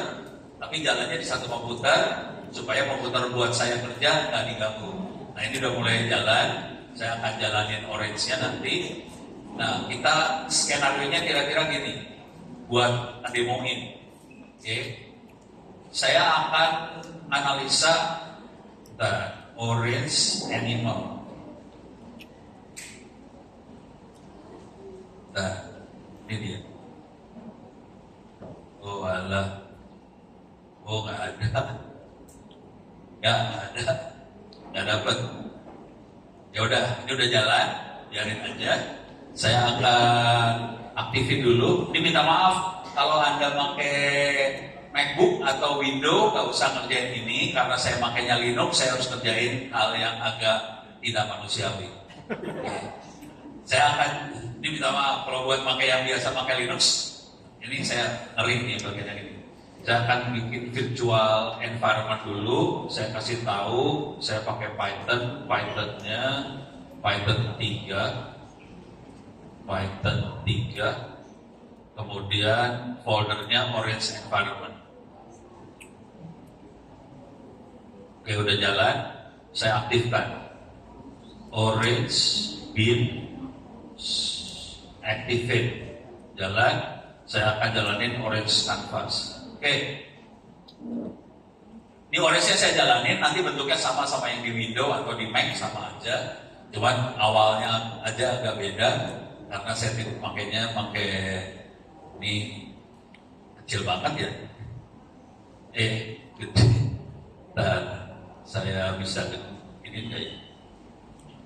tapi jalannya di satu komputer, supaya komputer buat saya kerja nggak diganggu. Nah ini udah mulai jalan, saya akan jalanin Orange-nya nanti. Nah kita skenario-nya kira-kira gini, buat demoin. Oke. Saya akan analisa Orange Animal. Nah, ini dia. Oh alah. Oh nggak ada. Ya nggak ada. Nggak dapat. Ya udah, ini udah jalan. Biarin aja. Saya akan aktifin dulu. Ini minta maaf kalau Anda pakai MacBook atau Windows, nggak usah ngerjain ini karena saya makainya Linux. Saya harus ngerjain hal yang agak tidak manusiawi. Saya akan, ini minta maaf kalau buat pakai yang biasa pakai Linux, ini saya ngeri nih bagiannya gini. Saya akan bikin virtual environment dulu. Saya kasih tahu, saya pakai Python-nya Python 3, kemudian foldernya Orange Environment. Oke, udah jalan. Saya aktifkan Orange bin activate, jalan. Saya akan jalanin Orange Canvas. Oke. Ini Orange-nya saya jalanin, nanti bentuknya sama yang di Windows atau di Mac sama aja. Cuman awalnya aja agak beda karena saya pakainya ini kecil banget ya. Gede. Dan saya bisa ini kayak.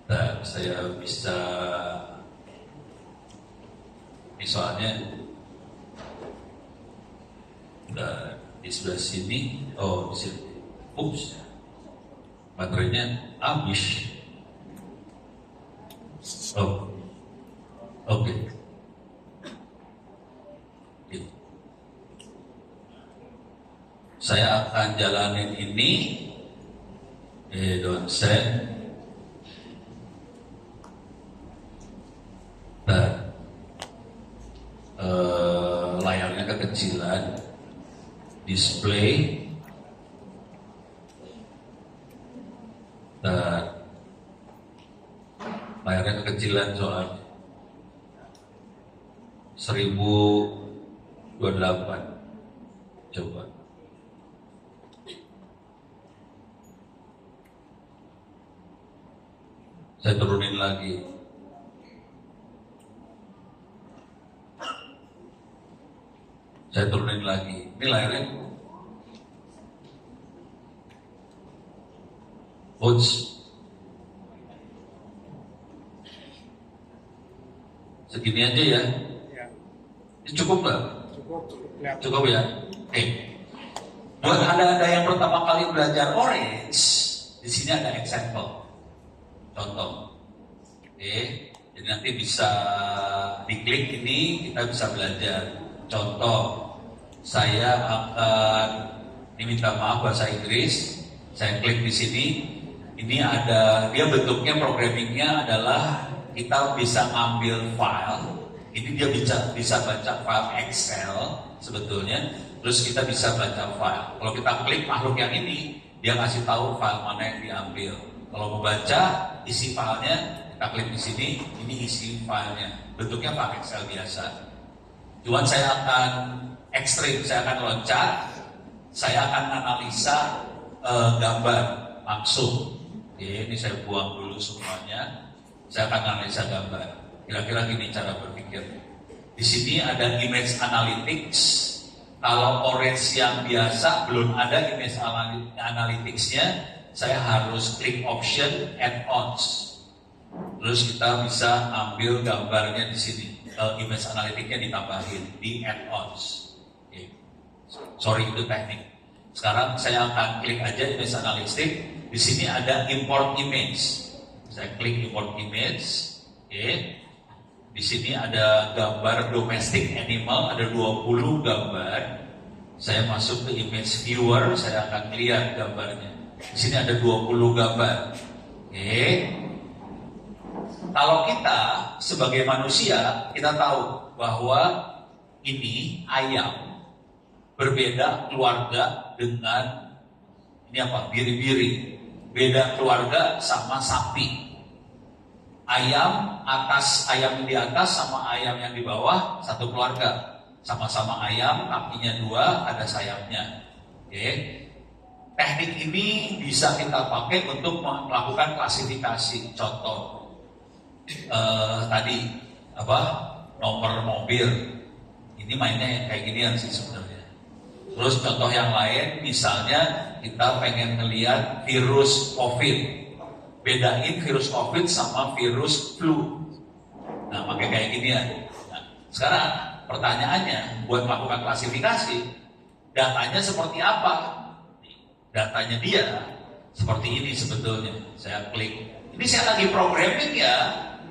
Dan saya bisa ini soalnya di sebelah sini, di sini, baterainya habis. Oke. Saya akan jalanin ini, don't send. Layarnya kekecilan, display, dan layarnya kekecilan soalnya 1028. Coba saya turunin lagi. Saya turunin lagi. Ini layarnya Segini aja ya. Ya, Ini cukup nggak? cukup kelihatan. Cukup ya. Oke. Buat anda yang pertama kali belajar Orange, di sini ada example, contoh. Oke. Jadi nanti bisa diklik ini, kita bisa belajar. Contoh, saya akan diminta maaf bahasa Inggris. Saya klik di sini. Ini ada, dia bentuknya programmingnya adalah kita bisa ambil file. Ini dia bisa baca file Excel sebetulnya. Terus kita bisa baca file. Kalau kita klik makhluk yang ini, dia ngasih tahu file mana yang diambil. Kalau mau baca isi filenya, kita klik di sini. Ini isi filenya. Bentuknya file Excel biasa. Cuman saya akan ekstrim, saya akan loncat. Saya akan analisa gambar langsung. Oke, ini saya buang dulu semuanya. Saya akan analisa gambar. Kira-kira gini cara berpikir. Di sini ada image analytics. Kalau Orange yang biasa belum ada image analytics-nya, saya harus klik option add-ons. Terus kita bisa ambil gambarnya di sini. Image analytics-nya ditambahin di add-ons. Okay. Sorry, itu teknik. Sekarang saya akan klik aja image analytics. Di sini ada import image. Saya klik import image. Oke. Di sini ada gambar domestic animal, ada 20 gambar. Saya masuk ke image viewer, saya akan lihat gambarnya. Di sini ada 20 gambar. Oke. Kalau kita sebagai manusia, kita tahu bahwa ini ayam berbeda keluarga dengan ini apa? Biri-biri. Beda keluarga sama sapi. Ayam yang di atas sama ayam yang di bawah satu keluarga. Sama-sama ayam, kakinya 2, ada sayapnya. Oke. Teknik ini bisa kita pakai untuk melakukan klasifikasi. Contoh tadi apa? Nomor mobil. Ini mainnya yang kayak ginian sih sebenarnya. Terus contoh yang lain, misalnya kita pengen ngelihat virus COVID. Bedain virus COVID sama virus flu. Nah, pakai kayak gini ya. Nah, sekarang pertanyaannya, buat melakukan klasifikasi, datanya seperti apa? Datanya dia seperti ini sebetulnya. Saya klik. Ini saya lagi programming ya,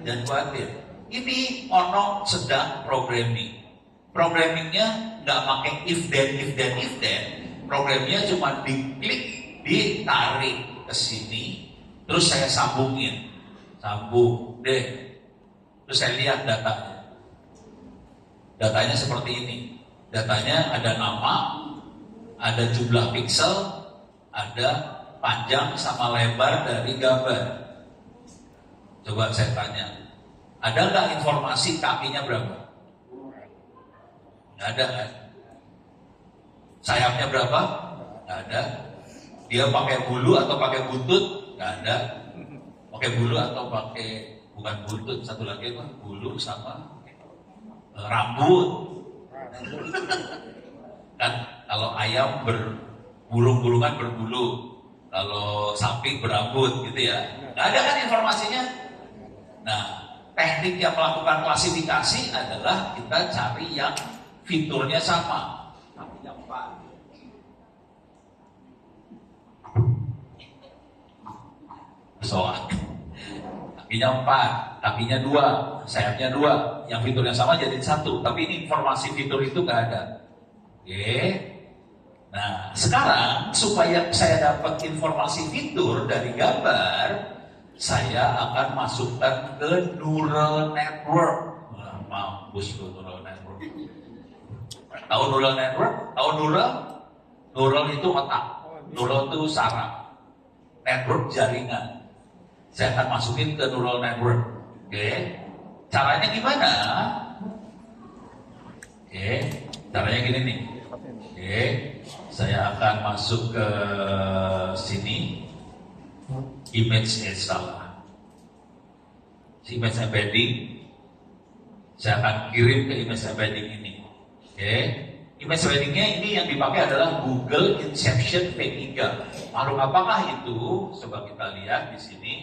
dan khawatir. Ini Onong sedang programming. Programmingnya nggak pakai if then. Programnya cuma diklik, ditarik ke sini. Terus saya sambung deh. Terus saya lihat datanya. Datanya seperti ini. Datanya ada nama, ada jumlah pixel, ada panjang sama lebar dari gambar. Coba saya tanya, ada nggak informasi kakinya berapa? Nggak ada kan? Sayapnya berapa? Nggak ada. Dia pakai bulu atau pakai buntut? Nggak ada. Pakai bulu atau pakai bukan buntut, satu lagi apa? Bulu sama rambut. Kan kalau ayam berbulung-bulungan berbulu, kalau sapi berambut gitu ya. Nggak ada kan informasinya. Nah, teknik yang melakukan klasifikasi adalah kita cari yang fiturnya sama. Tapi yang soal kakinya 4, kakinya 2, sayapnya 2, yang fiturnya sama jadi 1, tapi ini informasi fitur itu nggak ada. Oke. Nah, sekarang supaya saya dapat informasi fitur dari gambar, saya akan masukkan ke neural network. Nah, mampus tuh neural network. Tahu neural network? Tahu neural? Neural itu otak, neural itu saraf, network jaringan. Saya akan masukin ke neural network. Oke. Caranya gimana? Oke. Caranya gini nih. Oke. Saya akan masuk ke sini. Image salah. Image embedding. Saya akan kirim ke image embedding ini. Oke. Image embeddingnya ini yang dipakai adalah Google Inception V3. Makhluk apakah itu? Coba kita lihat di sini.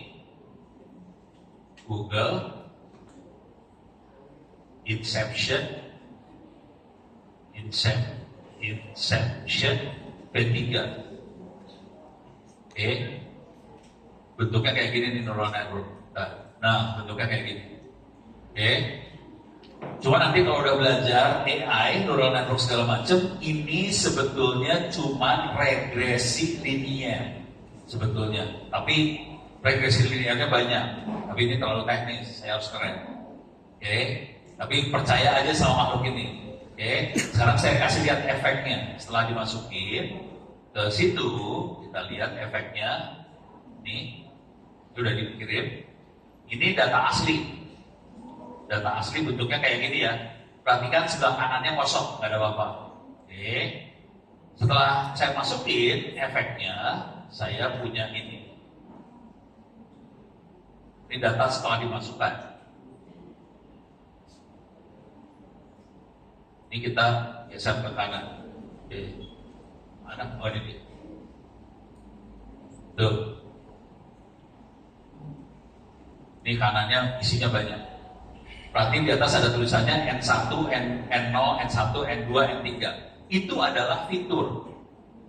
Google Inception P3. Oke, bentuknya kayak gini nih neural network. Nah, bentuknya kayak gini. Oke, cuma nanti kalau udah belajar AI, neural network segala macam, ini sebetulnya cuma regresi linier sebetulnya. Tapi regresi liniernya banyak. Tapi ini terlalu teknis, saya harus keren. Oke, tapi percaya aja sama makhluk ini. Oke, sekarang saya kasih lihat efeknya. Setelah dimasukin ke situ, kita lihat efeknya. Ini sudah dikirim. Ini data asli. Data asli bentuknya kayak gini ya. Perhatikan sebelah kanannya kosong, nggak ada apa-apa. Oke. Setelah saya masukin efeknya, saya punya ini. Ini data setelah dimasukkan. Ini kita geser ke kanan. Oke. Mana? Oh ini dia. Tuh. Ini kanannya isinya banyak. Berarti di atas ada tulisannya N1, N0, N1, N2, N3. Itu adalah fitur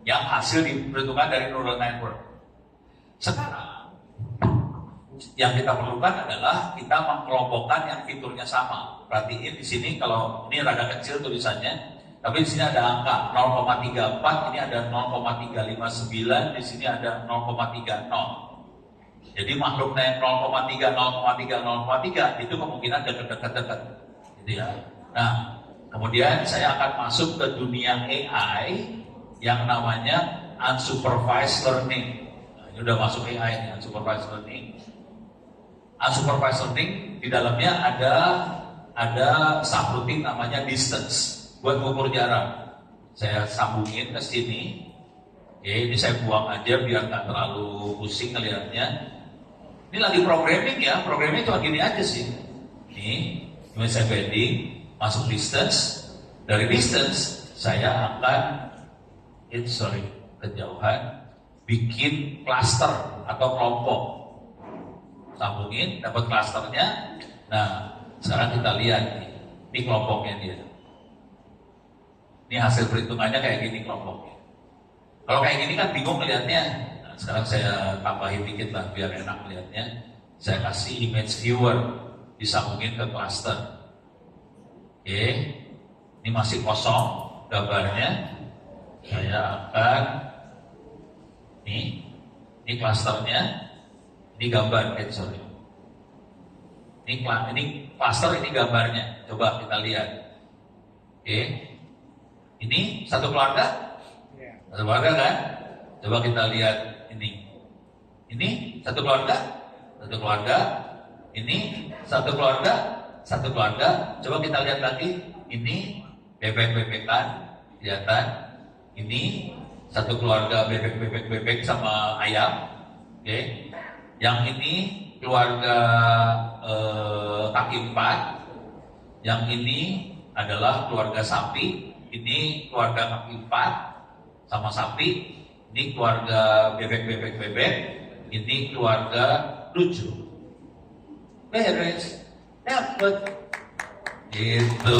yang hasil diperhitungkan dari neural network. Sekarang yang kita perlukan adalah kita mengelompokkan yang fiturnya sama. Perhatiin di sini kalau ini rada kecil tulisannya, tapi di sini ada angka 0,34, ini ada 0,359, di sini ada 0,30. Jadi makhluknya 0,3, 0,3, 0,3 itu kemungkinan dekat-dekat, gitu ya. Nah, kemudian saya akan masuk ke dunia AI yang namanya unsupervised learning. Nah, ini udah masuk AI nih, unsupervised learning. Unsupervised learning di dalamnya ada subroutine namanya distance buat mengukur jarak. Saya sambungin ke sini. Oke, ini saya buang aja biar nggak terlalu pusing ngelihatnya. Ini lagi programming ya, programming cuma gini aja sih. Ini saya bending, masuk distance. Dari distance saya akan kejauhan, bikin cluster atau kelompok. Sambungin, dapat klasternya. Nah, sekarang kita lihat nih, ini kelompoknya dia. Ini hasil perhitungannya kayak gini kelompoknya. Kalau kayak gini kan bingung melihatnya. Nah, sekarang saya tambahin dikit lah biar enak melihatnya. Saya kasih image viewer, disambungin ke cluster. Oke, ini masih kosong gambarnya. Saya akan ini clusternya. Ini gambar, Ini cluster, ini gambarnya. Coba kita lihat. Oke. Ini satu keluarga? Satu keluarga kan? Coba kita lihat ini. Ini satu keluarga? Satu keluarga. Ini satu keluarga? Satu keluarga. Coba kita lihat lagi. Ini bebek-bebekan. Kelihatan? Ini satu keluarga bebek sama ayam. Oke. Yang ini keluarga kaki empat, yang ini adalah keluarga sapi, ini keluarga kaki empat sama sapi, ini keluarga bebek, ini keluarga lucu. Beres, dapet. Gitu.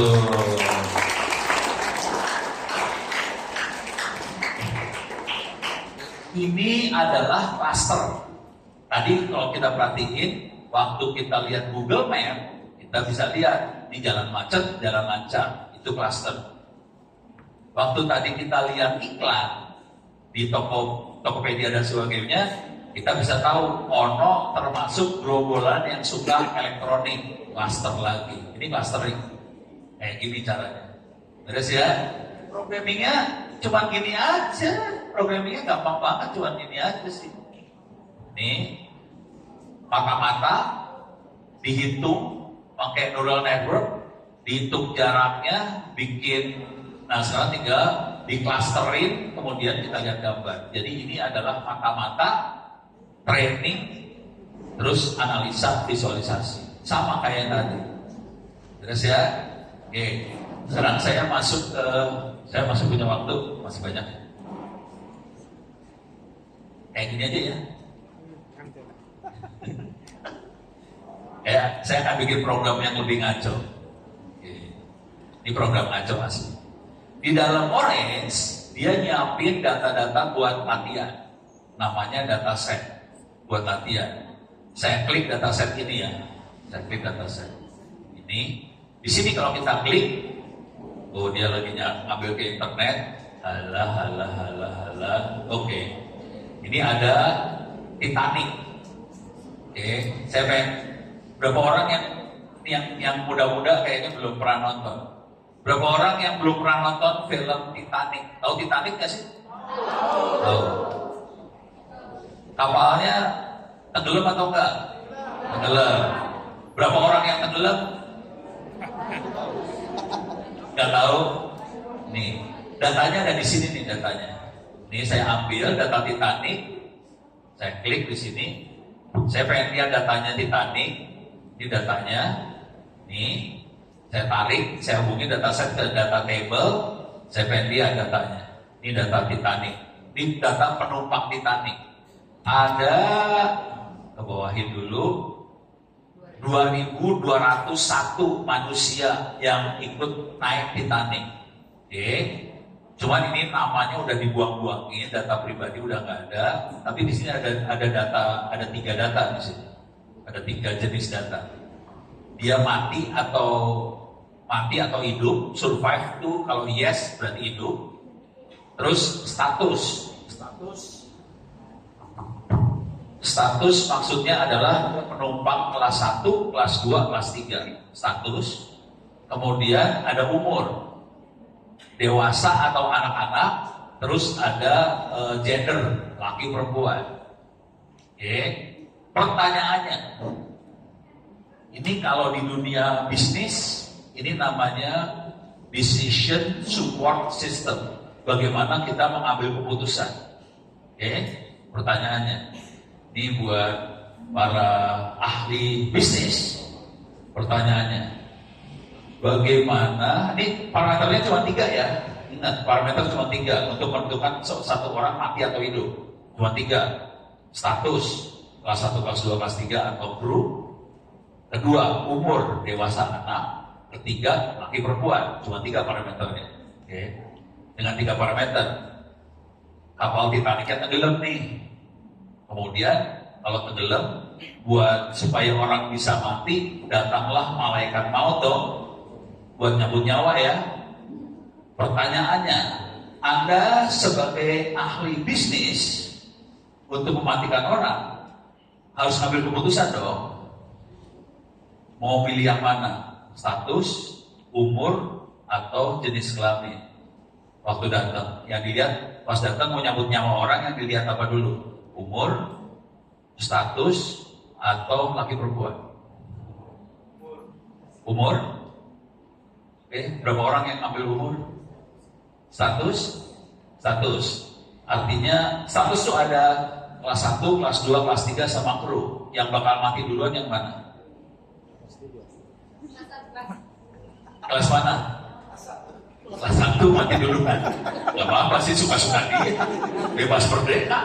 Ini adalah cluster. Tadi kalau kita perhatiin, waktu kita lihat Google Map, kita bisa lihat di jalan macet, jalan lancar, itu cluster. Waktu tadi kita lihat iklan di Tokopedia dan sebagainya, kita bisa tahu ono termasuk gerombolan yang suka elektronik, cluster lagi. Ini clustering. Kayak gini caranya. Terus ya, programmingnya cuma gini aja. Programmingnya gampang banget, cuma gini aja sih. Ini mata-mata dihitung pakai neural network, dihitung jaraknya, bikin. Nah sekarang tinggal di-clusterin, kemudian kita lihat gambar. Jadi ini adalah mata-mata training, terus analisa, visualisasi, sama kayak yang tadi. Terus ya, oke. Sekarang saya masih punya waktu, masih banyak. Kayak gini aja ya. Ya, saya akan bikin program yang lebih ngaco. Oke. Ini program ngaco asli. Di dalam Orange, dia nyiapin data-data buat latihan. Namanya dataset buat latihan. Saya klik dataset ini ya. Saya klik dataset. Ini. Di sini kalau kita klik, oh dia lagi ngambil ke internet. Halah. Oke. Ini ada Titanic. Oke. Saya pengen berapa orang yang muda-muda kayaknya belum pernah nonton. Berapa orang yang belum pernah nonton film Titanic? Tahu Titanic nggak sih? Tahu. Kapalnya tenggelam atau enggak? Tenggelam. Berapa orang yang tenggelam? Nggak tahu. Nih, datanya ada di sini nih datanya. Nih saya ambil data Titanic, saya klik di sini. Saya pengen lihat datanya Titanic. Ini datanya. Nih, saya tarik, saya hubungi dataset ke data table. Saya pengen lihat datanya. Ini data Titanic. Ini data penumpang Titanic. Ada, ke bawahin dulu, 2.201 manusia yang ikut naik Titanic. Oke. Cuman ini namanya udah dibuang-buangin, data pribadi udah nggak ada. Tapi di sini ada data, ada 3 data di sini. Ada 3 jenis data. Dia mati atau hidup. Survive itu kalau yes berarti hidup. Terus status maksudnya adalah penumpang kelas 1, kelas 2, kelas 3. Status. Kemudian ada umur, dewasa atau anak-anak. Terus ada gender, laki perempuan. Oke. Pertanyaannya, ini kalau di dunia bisnis, ini namanya decision support system. Bagaimana kita mengambil keputusan. Oke. Pertanyaannya, ini buat para ahli bisnis. Pertanyaannya, bagaimana, ini parameternya cuma 3 ya. Ingat, parameter cuma 3 untuk menentukan satu orang mati atau hidup. Cuma 3. Status, kelas 1, kelas 2, kelas 3 atau kru. Kedua, umur, dewasa anak. Ketiga, laki perempuan. Cuma 3 parameternya. Oke. Dengan 3 parameter, kapal Titanic tenggelam nih. Kemudian kalau tenggelam, buat supaya orang bisa mati, datanglah malaikat maut dong, buat nyambut nyawa ya. Pertanyaannya, Anda sebagai ahli bisnis untuk mematikan orang harus ambil keputusan dong. Mau pilih yang mana? Status, umur, atau jenis kelamin. Waktu datang, yang dilihat pas datang mau nyambut nyawa orang, yang dilihat apa dulu? Umur, status, atau laki perempuan? Umur. Oke, berapa orang yang ambil umur? Status. Artinya status itu ada kelas 1, kelas 2, kelas 3 sama kru. Yang bakal mati duluan yang mana? Kelas mana? Kelas 1 mati duluan. Gak apa-apa sih, suka-suka dia. Bebas merdeka.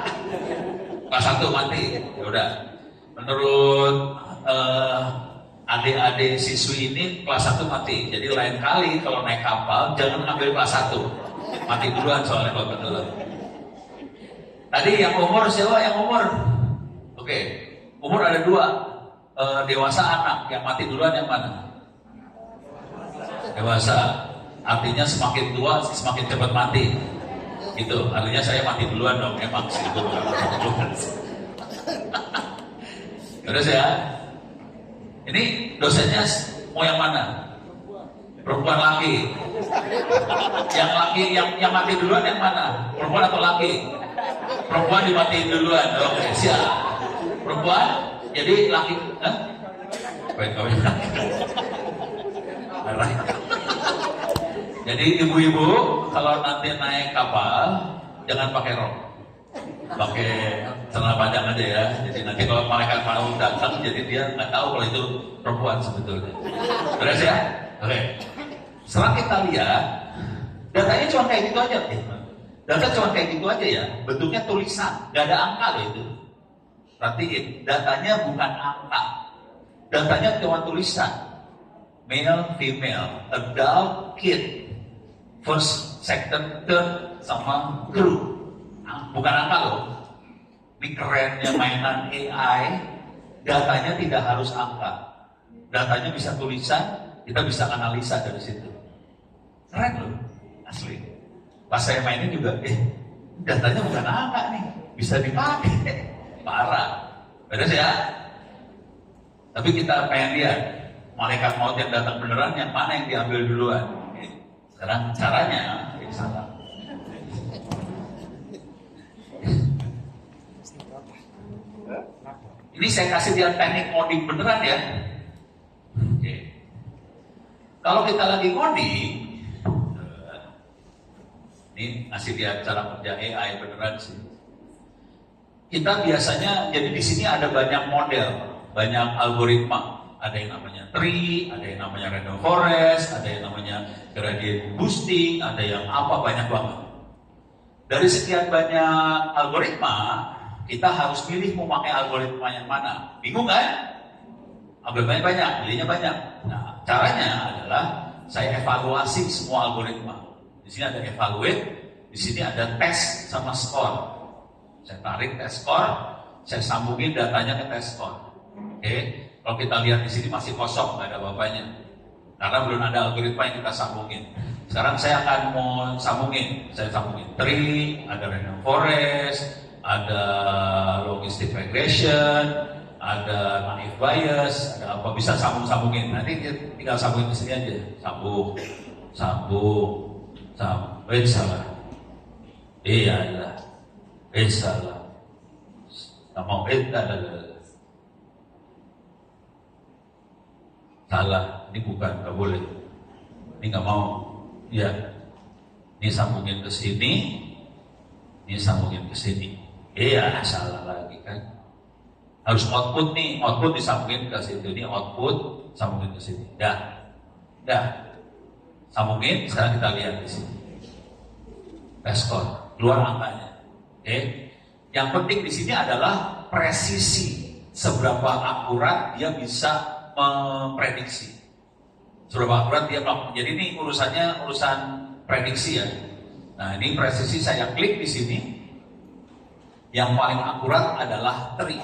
Kelas 1 mati, ya udah. Menurut adik-adik siswi ini kelas 1 mati. Jadi lain kali kalau naik kapal jangan ambil kelas 1. Mati duluan soalnya kalau tenggelam. Tadi yang umur siapa? Yang umur? Oke. Umur ada 2. Dewasa anak. Yang mati duluan yang mana? Dewasa. Artinya semakin tua semakin cepat mati. Gitu, artinya saya mati duluan dong, emang sih itu bukan mati duluan. Terus ya, ini dosennya mau yang mana? Perempuan laki. Yang laki, yang mati duluan yang mana? Perempuan atau laki? Perempuan dimatiin duluan. Oke, siap. Perempuan, jadi laki. Kawin laki. Jadi ibu-ibu kalau nanti naik kapal jangan pakai rok, pakai celana panjang aja ya. Jadi nanti kalau malaikat maut datang, jadi dia nggak tahu kalau itu perempuan sebetulnya. Beres ya? Oke. Setelah kita lihat, datanya cuma kayak gitu aja. Data cuma kayak gitu aja ya. Bentuknya tulisan, nggak ada angka loh itu. Perhatiin, datanya bukan angka, datanya cuma tulisan. male, female, adult, kid, first, second, third, sama crew. Bukan angka loh. Ini kerennya mainan AI, datanya tidak harus angka. Datanya bisa tulisan, kita bisa analisa dari situ. Keren loh, asli. Pas saya mainin juga, datanya bukan angka nih, bisa dipakai. Parah. Beres ya? Tapi kita pengen lihat, malaikat maut yang datang beneran, yang mana yang diambil duluan. Sekarang caranya, salah. Ini saya kasih dia teknik coding beneran ya. Oke. Kalau kita lagi coding, ini kasih dia cara kerja AI beneran sih. Kita biasanya, jadi di sini ada banyak model, banyak algoritma. Ada yang namanya tree, ada yang namanya random forest, ada yang namanya gradient boosting, ada yang apa, banyak banget. Dari sekian banyak algoritma, kita harus pilih mau pakai algoritma yang mana. Bingung kan? Algoritmanya banyak, pilihnya banyak. Nah, caranya adalah saya evaluasi semua algoritma. Di sini ada evaluate, di sini ada test sama score. Saya tarik test score, saya sambungin datanya ke test score. Oke, kalau kita lihat di sini masih kosong, nggak ada apa-apanya. Karena belum ada algoritma yang kita sambungin. Sekarang saya akan mau sambungin. Saya sambungin tree, ada random forest, ada logistic regression, ada naive bias, ada apa, bisa sambungin. Nanti tinggal sambungin ke sini aja. Sambung. Salah. Iya. Salah. Nggak mau salah. Ini bukan, nggak boleh. Ini nggak mau. Ya. Ini sambungin ke sini. Ini sambungin ke sini. Iya, salah lagi kan. Harus output nih, output disambungin ke situ. Ini output, sambungin ke sini. Dah. Sambungin, sekarang kita lihat di sini. Test score, keluar angkanya. Oke. Yang penting di sini adalah presisi. Seberapa akurat dia bisa memprediksi. Seberapa akurat dia melakukan. Jadi ini urusan prediksi ya. Nah, ini presisi saya klik di sini. Yang paling akurat adalah tree.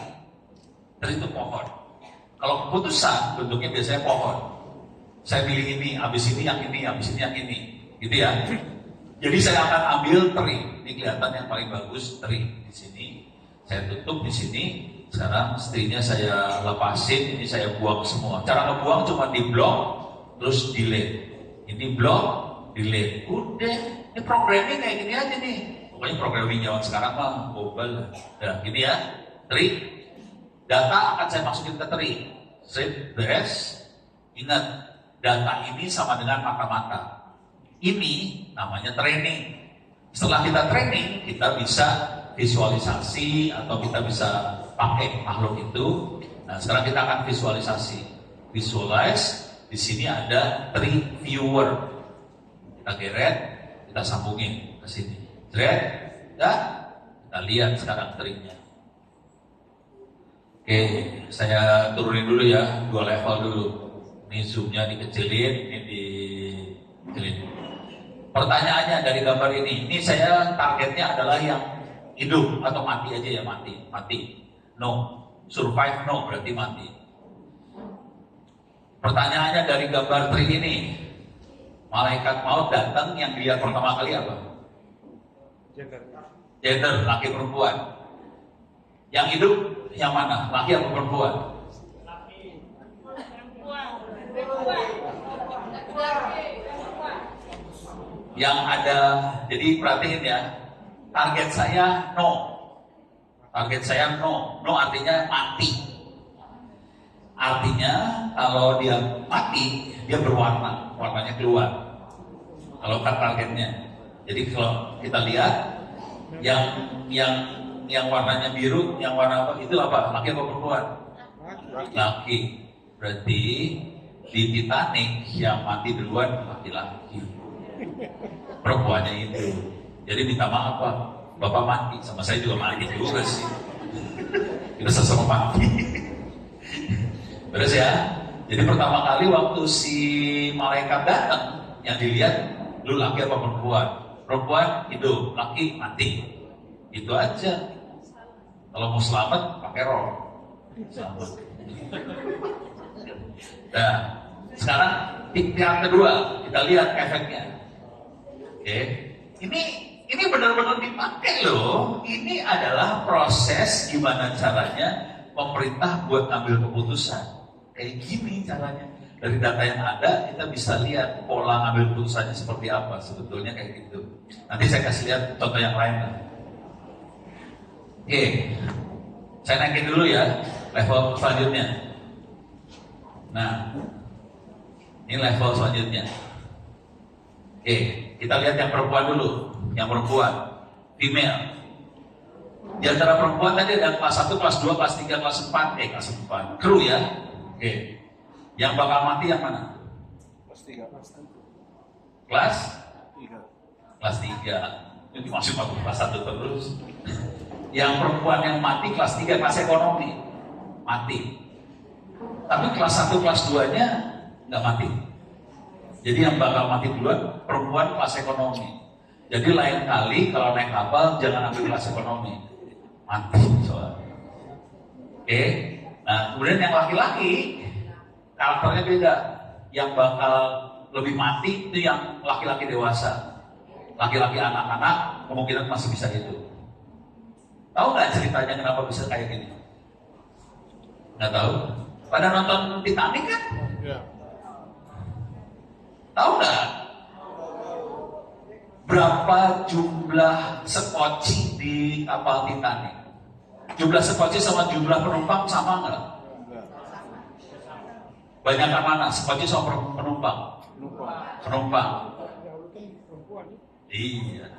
Tree itu pohon. Kalau keputusan bentuknya biasanya pohon. Saya pilih ini, habis ini yang ini, habis ini yang ini, gitu ya. Jadi saya akan ambil tree. Ini kelihatan yang paling bagus tree di sini. Saya tutup di sini. Sekarang setirnya saya lepasin, ini saya buang semua. Cara ngebuang cuma di blok, terus delete. Ini blok, delete. Udah, ini programnya kayak gini aja nih. Pokoknya programming zaman sekarang mah global. Ya, gini ya. Tree. Data akan saya masukin ke tree. Strip, beres. Ingat, data ini sama dengan mata-mata. Ini namanya training. Setelah kita training, kita bisa visualisasi atau kita bisa pakai makhluk itu. Nah, sekarang kita akan visualisasi. Visualize, di sini ada tree viewer. Kita geret, kita sambungin ke sini. Geret, kita lihat sekarang tree-nya. Oke, saya turunin dulu ya, 2 level dulu. Ini zoom-nya dikecilin, ini dikecilin. Pertanyaannya dari gambar ini saya targetnya adalah yang hidup atau mati aja ya, mati. No, survive no, berarti mati. Pertanyaannya dari gambar tree ini, malaikat maut datang, yang dilihat pertama kali apa? Gender, laki perempuan. Yang hidup yang mana? Laki atau perempuan? Yang ada, jadi perhatiin ya, target saya no. Target saya no. No artinya mati. Artinya kalau dia mati, dia berwarna, warnanya keluar. Kalau kan targetnya. Jadi kalau kita lihat yang warnanya biru, yang warna apa? Itu apa? Laki atau perempuan? Laki. Berarti di Titanic yang mati duluan laki-laki. Perempuannya itu. Jadi minta maaf Pak, Bapak mati, sama saya juga mati juga sih. Kita sama mati. Beres ya? Jadi pertama kali waktu si malaikat datang, yang dilihat lu laki apa perempuan? Perempuan hidup, laki mati. Itu aja. Kalau mau selamat pakai roh. Selamat. Nah, sekarang yang kedua kita lihat efeknya. Oke, ini benar-benar dipakai loh. Ini adalah proses gimana caranya pemerintah buat ambil keputusan. Kayak gini caranya. Dari data yang ada kita bisa lihat pola ngambil keputusannya seperti apa. Sebetulnya kayak gitu. Nanti saya kasih lihat contoh yang lain lah. Oke, saya naikin dulu ya level selanjutnya. Nah, ini level selanjutnya. Oke, kita lihat yang perempuan dulu. Yang perempuan, female. Di antara perempuan tadi ada kelas 1, kelas 2, kelas 3, kelas 4. Kelas 4. Kru ya. Oke. Yang bakal mati yang mana? Kelas 3. Kelas? 3. Kelas 3. Ini masih kelas 1 terus. Yang perempuan yang mati kelas 3, kelas ekonomi. Mati. Tapi kelas 1, kelas 2-nya nggak mati. Jadi yang bakal mati duluan perempuan kelas ekonomi. Jadi lain kali kalau naik kapal jangan ambil kelas ekonomi. Mati soalnya. Oke. Nah, kemudian yang laki-laki karakternya beda. Yang bakal lebih mati itu yang laki-laki dewasa. Laki-laki anak-anak kemungkinan masih bisa hidup. Tahu nggak ceritanya kenapa bisa kayak gini? Nggak tahu? Pada nonton Titanic kan? Ya. Tahu nggak? Berapa jumlah sekoci di kapal Titanic? Jumlah sekoci sama jumlah penumpang sama nggak? Banyak yang mana? Sekoci sama penumpang? Penumpang. Iya.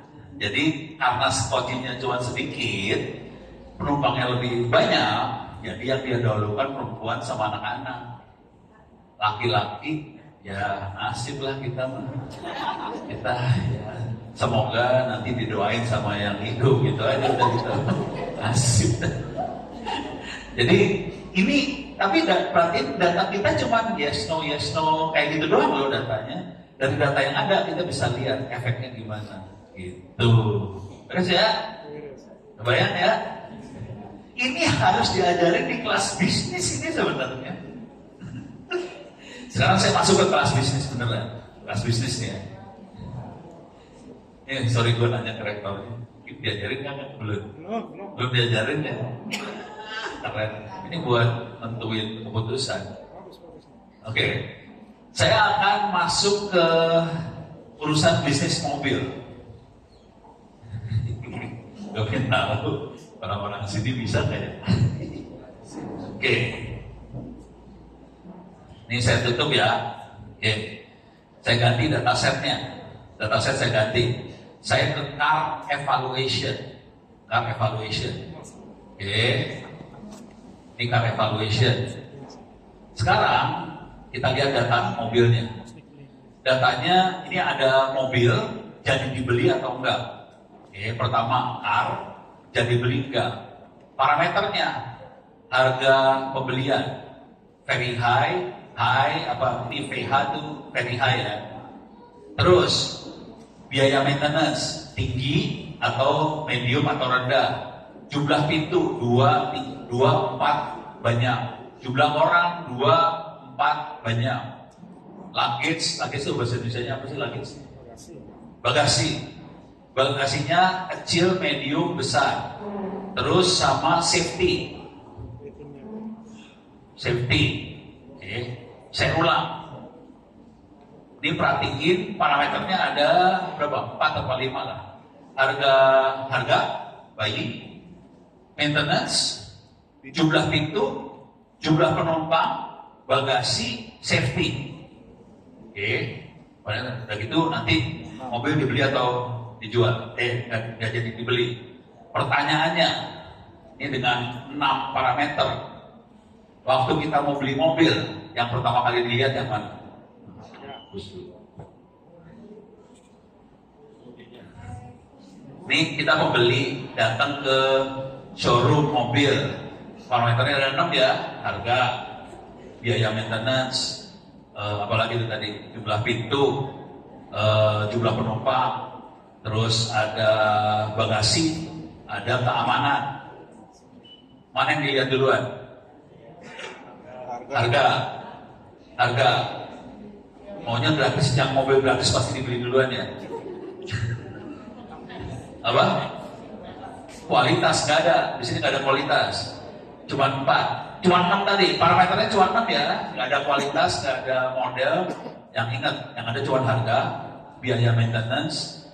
Jadi karena skocinya cuma sedikit, penumpangnya lebih banyak, jadi yang dia dahulukan perempuan sama anak-anak. Laki-laki, ya nasib lah kita mah. Kita ya semoga nanti didoain sama yang hidup gitu aja udah gitu. Nasib. Jadi ini tapi perhatiin data kita cuma yes no kayak gitu doang loh datanya. Dari data yang ada kita bisa lihat efeknya gimana. Gitu. Beres ya? Kebayang ya? Ini harus diajarin di kelas bisnis ini sebenarnya. Sekarang saya masuk ke kelas bisnis beneran. Kelas bisnis nih ya. Sorry gue nanya ke rektornya. Diajarin kan? Belum. Belum diajarin ya? Keren. Ini buat nentuin keputusan. Oke. Saya akan masuk ke urusan bisnis mobil. Gak pengen tahu orang-orang sini bisa kayak. Oke. Ini saya tutup ya. Oke. Saya ganti datasetnya. Dataset saya ganti. Saya ke car evaluation. Car evaluation. Oke. Ini car evaluation. Sekarang kita lihat data mobilnya. Datanya ini ada mobil jadi dibeli atau enggak. Oke, pertama car jadi beli enggak. Parameternya harga pembelian very high apa ini VH itu very high ya. Terus biaya maintenance tinggi atau medium atau rendah. Jumlah pintu 2, 4 banyak. Jumlah orang 2, 4 banyak. Luggage itu bahasa Indonesia apa sih luggage? Bagasi. Bagasinya kecil, medium, besar. Terus sama safety. Safety. Oke. Saya ulang. Ini perhatiin parameternya ada berapa? 4 atau 5 lah. Harga baik. Maintenance, jumlah pintu, jumlah penumpang, bagasi, safety. Oke. Udah gitu nanti mobil dibeli atau dijual, nggak jadi dibeli. Pertanyaannya, ini dengan 6 parameter. Waktu kita mau beli mobil, yang pertama kali dilihat yang mana? Ini kita pembeli datang ke showroom mobil. Parameternya ada 6 ya, harga, biaya maintenance, apalagi itu tadi jumlah pintu, jumlah penumpang, terus ada bagasi, ada keamanan. Mana yang dilihat duluan? Harga. Maunya gratis, yang mobil gratis pasti dibeli duluan ya. Apa? Kualitas nggak ada, di sini nggak ada kualitas. Cuma 4, cuma 6 tadi. Parameternya cuma 6 ya, nggak ada kualitas, nggak ada model. Yang ingat, yang ada cuma harga, biaya maintenance,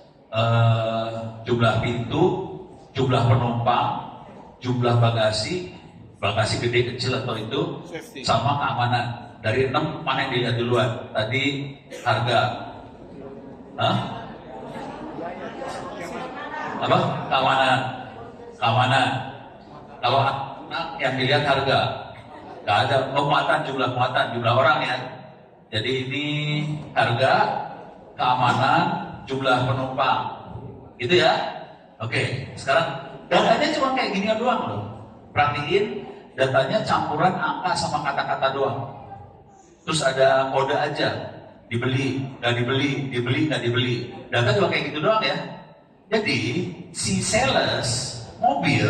jumlah pintu, jumlah penumpang, jumlah bagasi gede kecil atau itu, sama keamanan. Dari 6 mana yang dilihat duluan? Tadi harga. Hah? Apa? Keamanan. Kalau yang dilihat harga, nggak ada jumlah muatan, jumlah orang ya. Jadi ini harga, keamanan, jumlah penumpang, gitu ya. Oke, sekarang datanya cuma kayak gini doang loh. Perhatiin, datanya campuran angka sama kata-kata doang. Terus ada kode aja, dibeli, nggak dibeli. Data cuma kayak gitu doang ya. Jadi si sales mobil,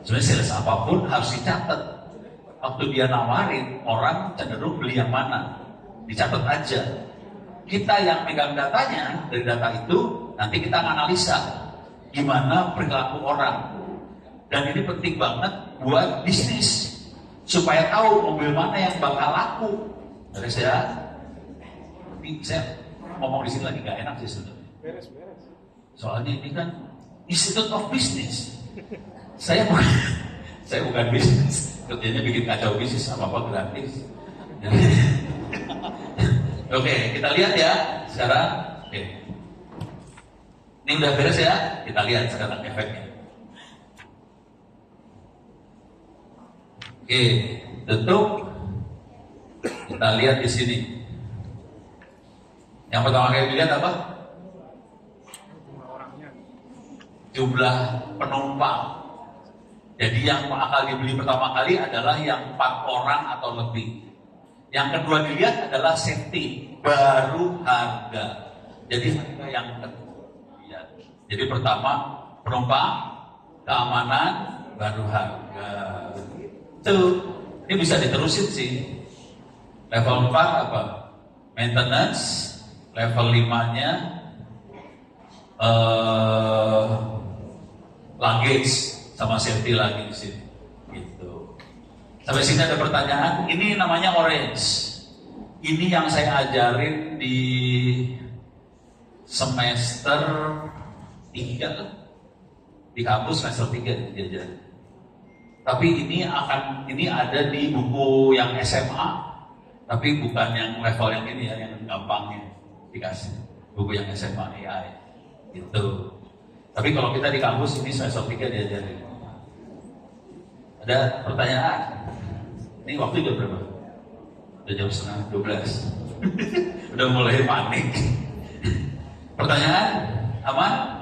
sebenarnya sales apapun harus dicatat. Waktu dia nawarin, orang cenderung beli yang mana, dicatat aja. Kita yang megang datanya, dari data itu nanti kita analisa gimana perilaku orang. Dan ini penting banget buat bisnis, supaya tahu mobil mana yang bakal laku. Beres ya? Tapi saya ngomong di sini lagi nggak enak sih sebenarnya. Beres. Soalnya ini kan Institute of Business. Saya bukan bisnis. Kerjanya bikin kacau bisnis, apa gratis. Oke, kita lihat ya sekarang. Oke. Ini udah beres ya? Kita lihat sekarang efeknya. Oke, tutup. Kita lihat di sini. Yang pertama kali dilihat apa? Jumlah penumpang. Jadi yang akan dibeli pertama kali adalah yang 4 orang atau lebih. Yang kedua dilihat adalah safety, baru harga. Jadi harga yang kedua. Jadi pertama penumpang, keamanan, baru harga. Ini bisa diterusin sih. Level 4 apa? Maintenance. Level 5-nya luggage sama safety lagi di sini. Gitu. Sampai sini ada pertanyaan. Ini namanya orange. Ini yang saya ajarin di semester 3 di kampus semester 3 diajarin. Tapi ini ada di buku yang SMA, tapi bukan yang level yang ini ya, yang gampangnya dikasih. Buku yang SMA AI gitu. Tapi kalau kita di kampus ini semester 3 diajarin. Ada pertanyaan? Ini waktu udah berapa? Udah jam 11:30. Udah mulai panik. Pertanyaan? Aman?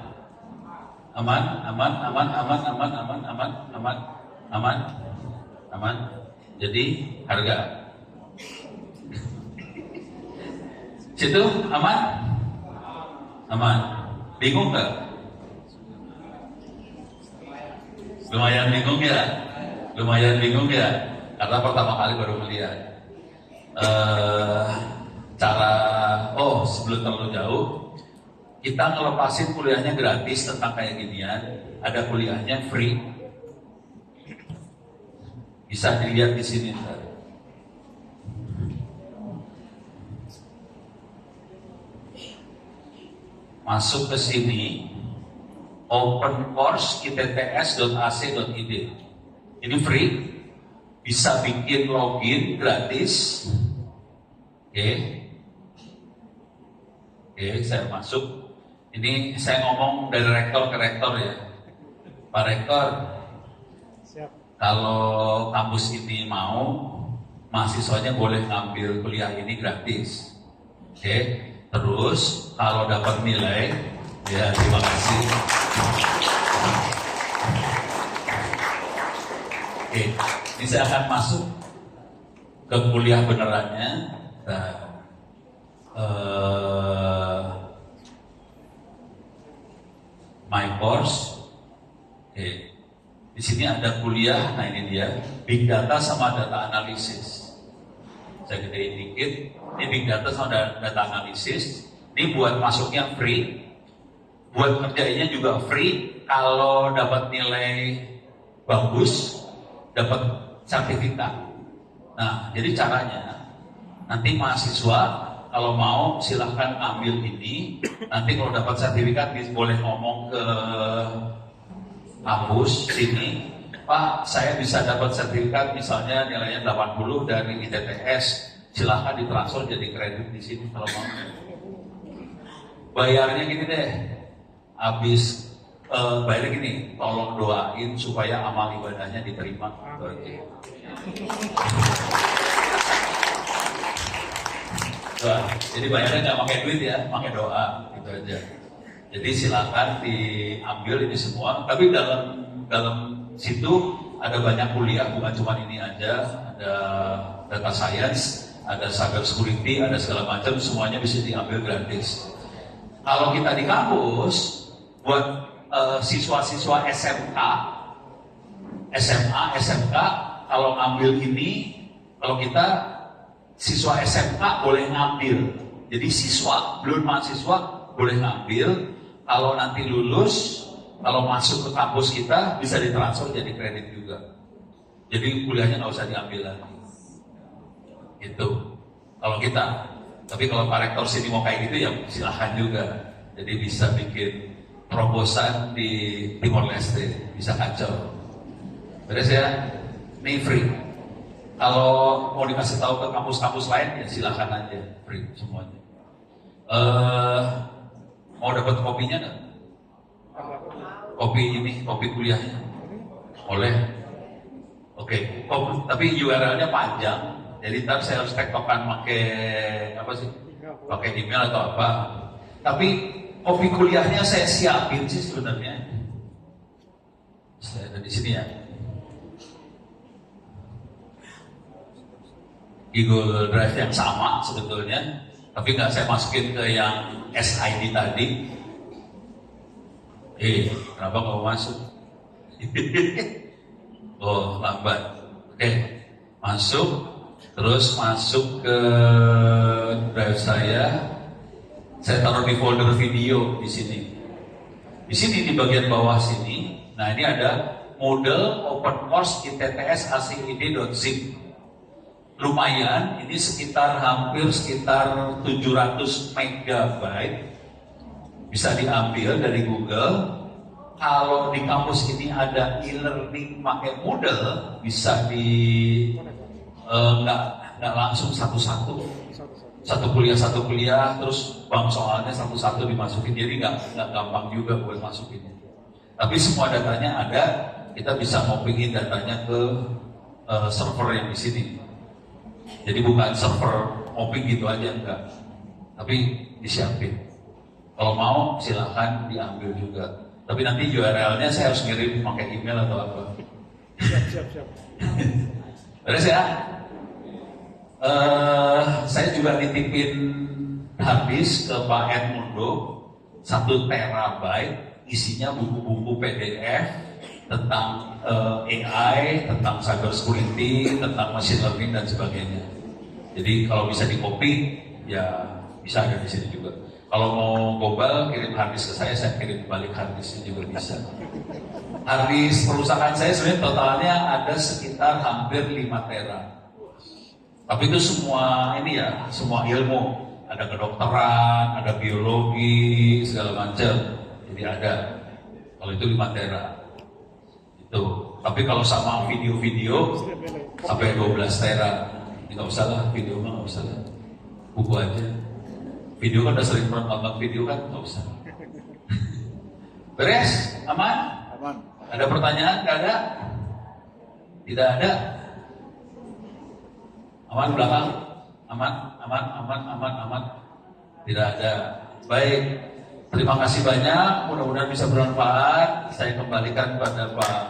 Aman. Jadi harga. Situ aman? Aman. Bingung nggak? Lumayan bingung ya. Karena pertama kali baru melihat. Sebelum terlalu jauh, kita ngelepasin kuliahnya gratis tentang kayak ginian. Ada kuliahnya free. Bisa dilihat di sini. Masuk ke sini, open course itts.ac.id. Ini free, bisa bikin login gratis. Oke, saya masuk. Ini saya ngomong dari rektor ke rektor ya. Pak Rektor, kalau kampus ini mau, mahasiswanya boleh ngambil kuliah ini gratis. Oke. Terus kalau dapat nilai, ya terima kasih. Oke, ini saya akan masuk ke kuliah benerannya. Nah, my course. Oke. Di sini ada kuliah, nah ini dia, Big Data sama Data Analysis. Saya gedein dikit, ini Big Data sama Data Analysis. Ini buat masuknya free, buat kerjainnya juga free. Kalau dapat nilai bagus, dapat sertifikat. Nah, jadi caranya, nanti mahasiswa kalau mau silahkan ambil ini. Nanti kalau dapat sertifikat boleh ngomong ke kampus sini, Pak, saya bisa dapat sertifikat misalnya nilainya 80 dari ITTS, silahkan ditransfer jadi kredit di sini kalau mau. Bayarnya gini deh, habis bayarnya gini, tolong doain supaya amal ibadahnya diterima. Doa. Jadi bayarnya nggak pakai duit ya, pakai doa, gitu aja. Jadi silakan diambil ini semua. Tapi dalam situ ada banyak kuliah, bukan cuma ini aja. Ada data science, ada cyber security, ada segala macam. Semuanya bisa diambil gratis. Kalau kita di kampus, buat siswa-siswa SMK, SMA, SMK, kalau ngambil ini, kalau kita siswa SMK boleh ngambil. Jadi siswa, belum mahasiswa boleh ngambil. Kalau nanti lulus, kalau masuk ke kampus kita bisa ditransfer jadi kredit juga. Jadi kuliahnya nggak usah diambil lagi. Itu kalau kita. Tapi kalau Pak Rektor sini mau kayak gitu ya silahkan juga. Jadi bisa bikin terobosan di Timor Leste, bisa kacau. Beres ya? Ini free. Kalau mau dikasih tahu ke kampus-kampus lain ya silahkan aja, free semuanya. Mau dapat kopinya nggak? Kopi kuliahnya? Boleh. Oke. Tapi URL-nya panjang, jadi ntar saya harus tektokan pakai apa sih? Pakai email atau apa? Tapi kopi kuliahnya saya siapin sih sebenarnya. Saya ada di sini ya. Google Drive yang sama sebetulnya, tapi nggak saya masukin ke yang SID tadi. Kenapa nggak masuk? Oh, lambat. Oke, masuk, terus masuk ke drive saya. Saya taruh di folder video di sini. Di sini di bagian bawah sini. Nah, ini ada Moodle Open Course ITTS ACID.zip. Lumayan, ini hampir sekitar 700 megabyte bisa diambil dari Google. Kalau di kampus ini ada e-learning pakai Moodle, bisa nggak langsung satu-satu, satu kuliah, terus bang soalnya satu-satu dimasukin, jadi nggak gampang juga buat masukinnya. Tapi semua datanya ada, kita bisa copy datanya ke server yang di sini. Jadi bukan server copy gitu aja, enggak. Tapi disiapin. Kalau mau silahkan diambil juga. Tapi nanti URL-nya saya harus ngirim pakai email atau apa. Siap. Beres ya? Saya juga nitipin habis ke Pak Edmundo 1 terabyte isinya buku-buku PDF tentang AI, tentang cyber security, tentang machine learning dan sebagainya. Jadi kalau bisa di copy, ya bisa ada di sini juga. Kalau mau global, kirim harddisk ke saya kirim balik harddisknya juga bisa. Harddisk perusahaan saya sebenarnya totalnya ada sekitar hampir 5 tera. Tapi itu semua ini ya, semua ilmu. Ada kedokteran, ada biologi, segala macam. Jadi ada. Kalau itu 5 tera. Tapi kalau sama video-video sampai 12 tera, nggak usah lah, video mah nggak usah lah, buku aja. Video kan udah sering nonton video kan, nggak usah. Beres? Aman? Aman. Ada pertanyaan? Nggak ada? Tidak ada? Aman belakang? Aman. Tidak ada. Baik. Terima kasih banyak, mudah-mudahan bisa bermanfaat. Saya kembalikan kepada Pak.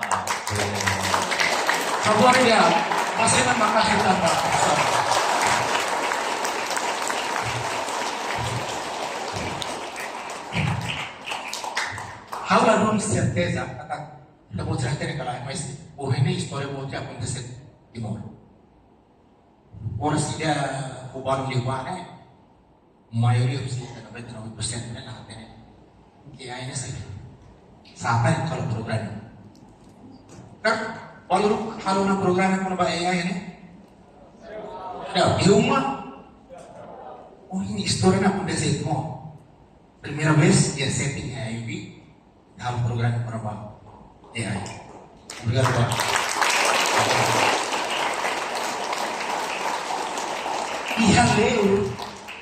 Satu lagi ya. Mas Iman, makasih Pak. Ahora non certeza, la potrà tenere con la maestra, o in storia molti acontece di moro. Ora si dia cubano di guane, mayoría si dia 99% nella tene. Che hai ne sai. Sampai kalau program. Kan kalau na program mo ba AI ini? Ya, di rumah. Oh, ini historia na acontece mo. Primera vez dia setting AI dalam program berapa AI. Obrigado, Pak.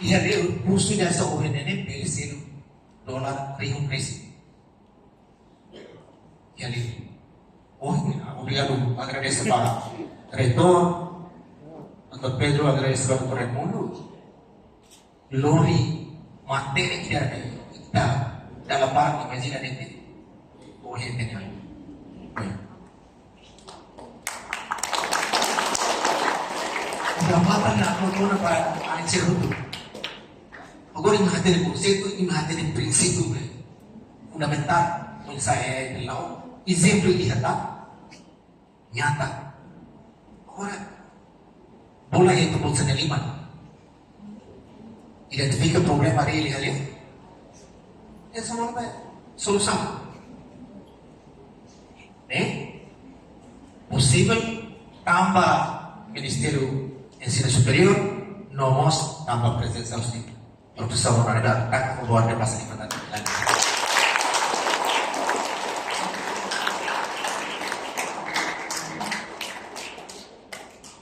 Iya leu, curso dessa ONN PLC dolar ribu presi. Iya leu. Oh, obrigado, agradeço Pak Reitor, Dr. Pedro, agradeço Dr. Raimundo. Lori materi kita dalam barang imajinan ini. Oh, ini kan. Berapa na ako na para ang serudo. Agora imagine ko, seto imagine prinsipyo fundamental kung sa lao. Exemplo ihata. Nyata. Agora bola itu pun seneliman. Identifica problema dele ali. Essa não é solução. Possível tambah Ministério Ensino Superior nomos tambah presença usai Profesor Ronaldo tak membuat bahasa Iman lagi.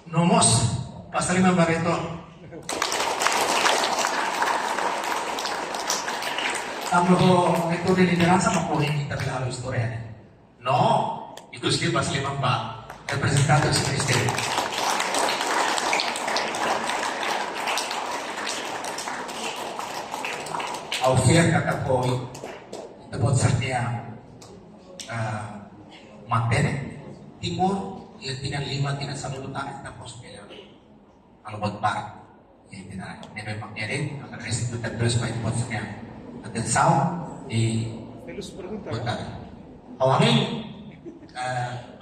Nomos pasal 5 Bareton. Tambah metode lideranza makuha kita terlalu historia. No, itu sendiri pasal 5 Pak representante del Ministerio. A oferta que foi de Botsarnia materi timur ia tina 5 tina 10 tahun kita prospera kalau buat barat ya tina nebe maknyarin akan residu terus baik Botsarnia atenção di Botsarnia awalnya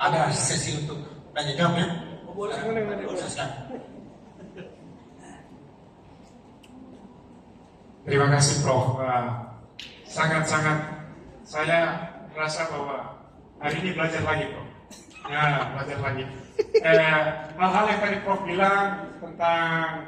ada sesi untuk tanya jawab ya boleh Terima kasih Prof. Sangat-sangat saya merasa bahwa hari ini belajar lagi Prof. Ya, belajar lagi. Hal-hal yang tadi Prof bilang tentang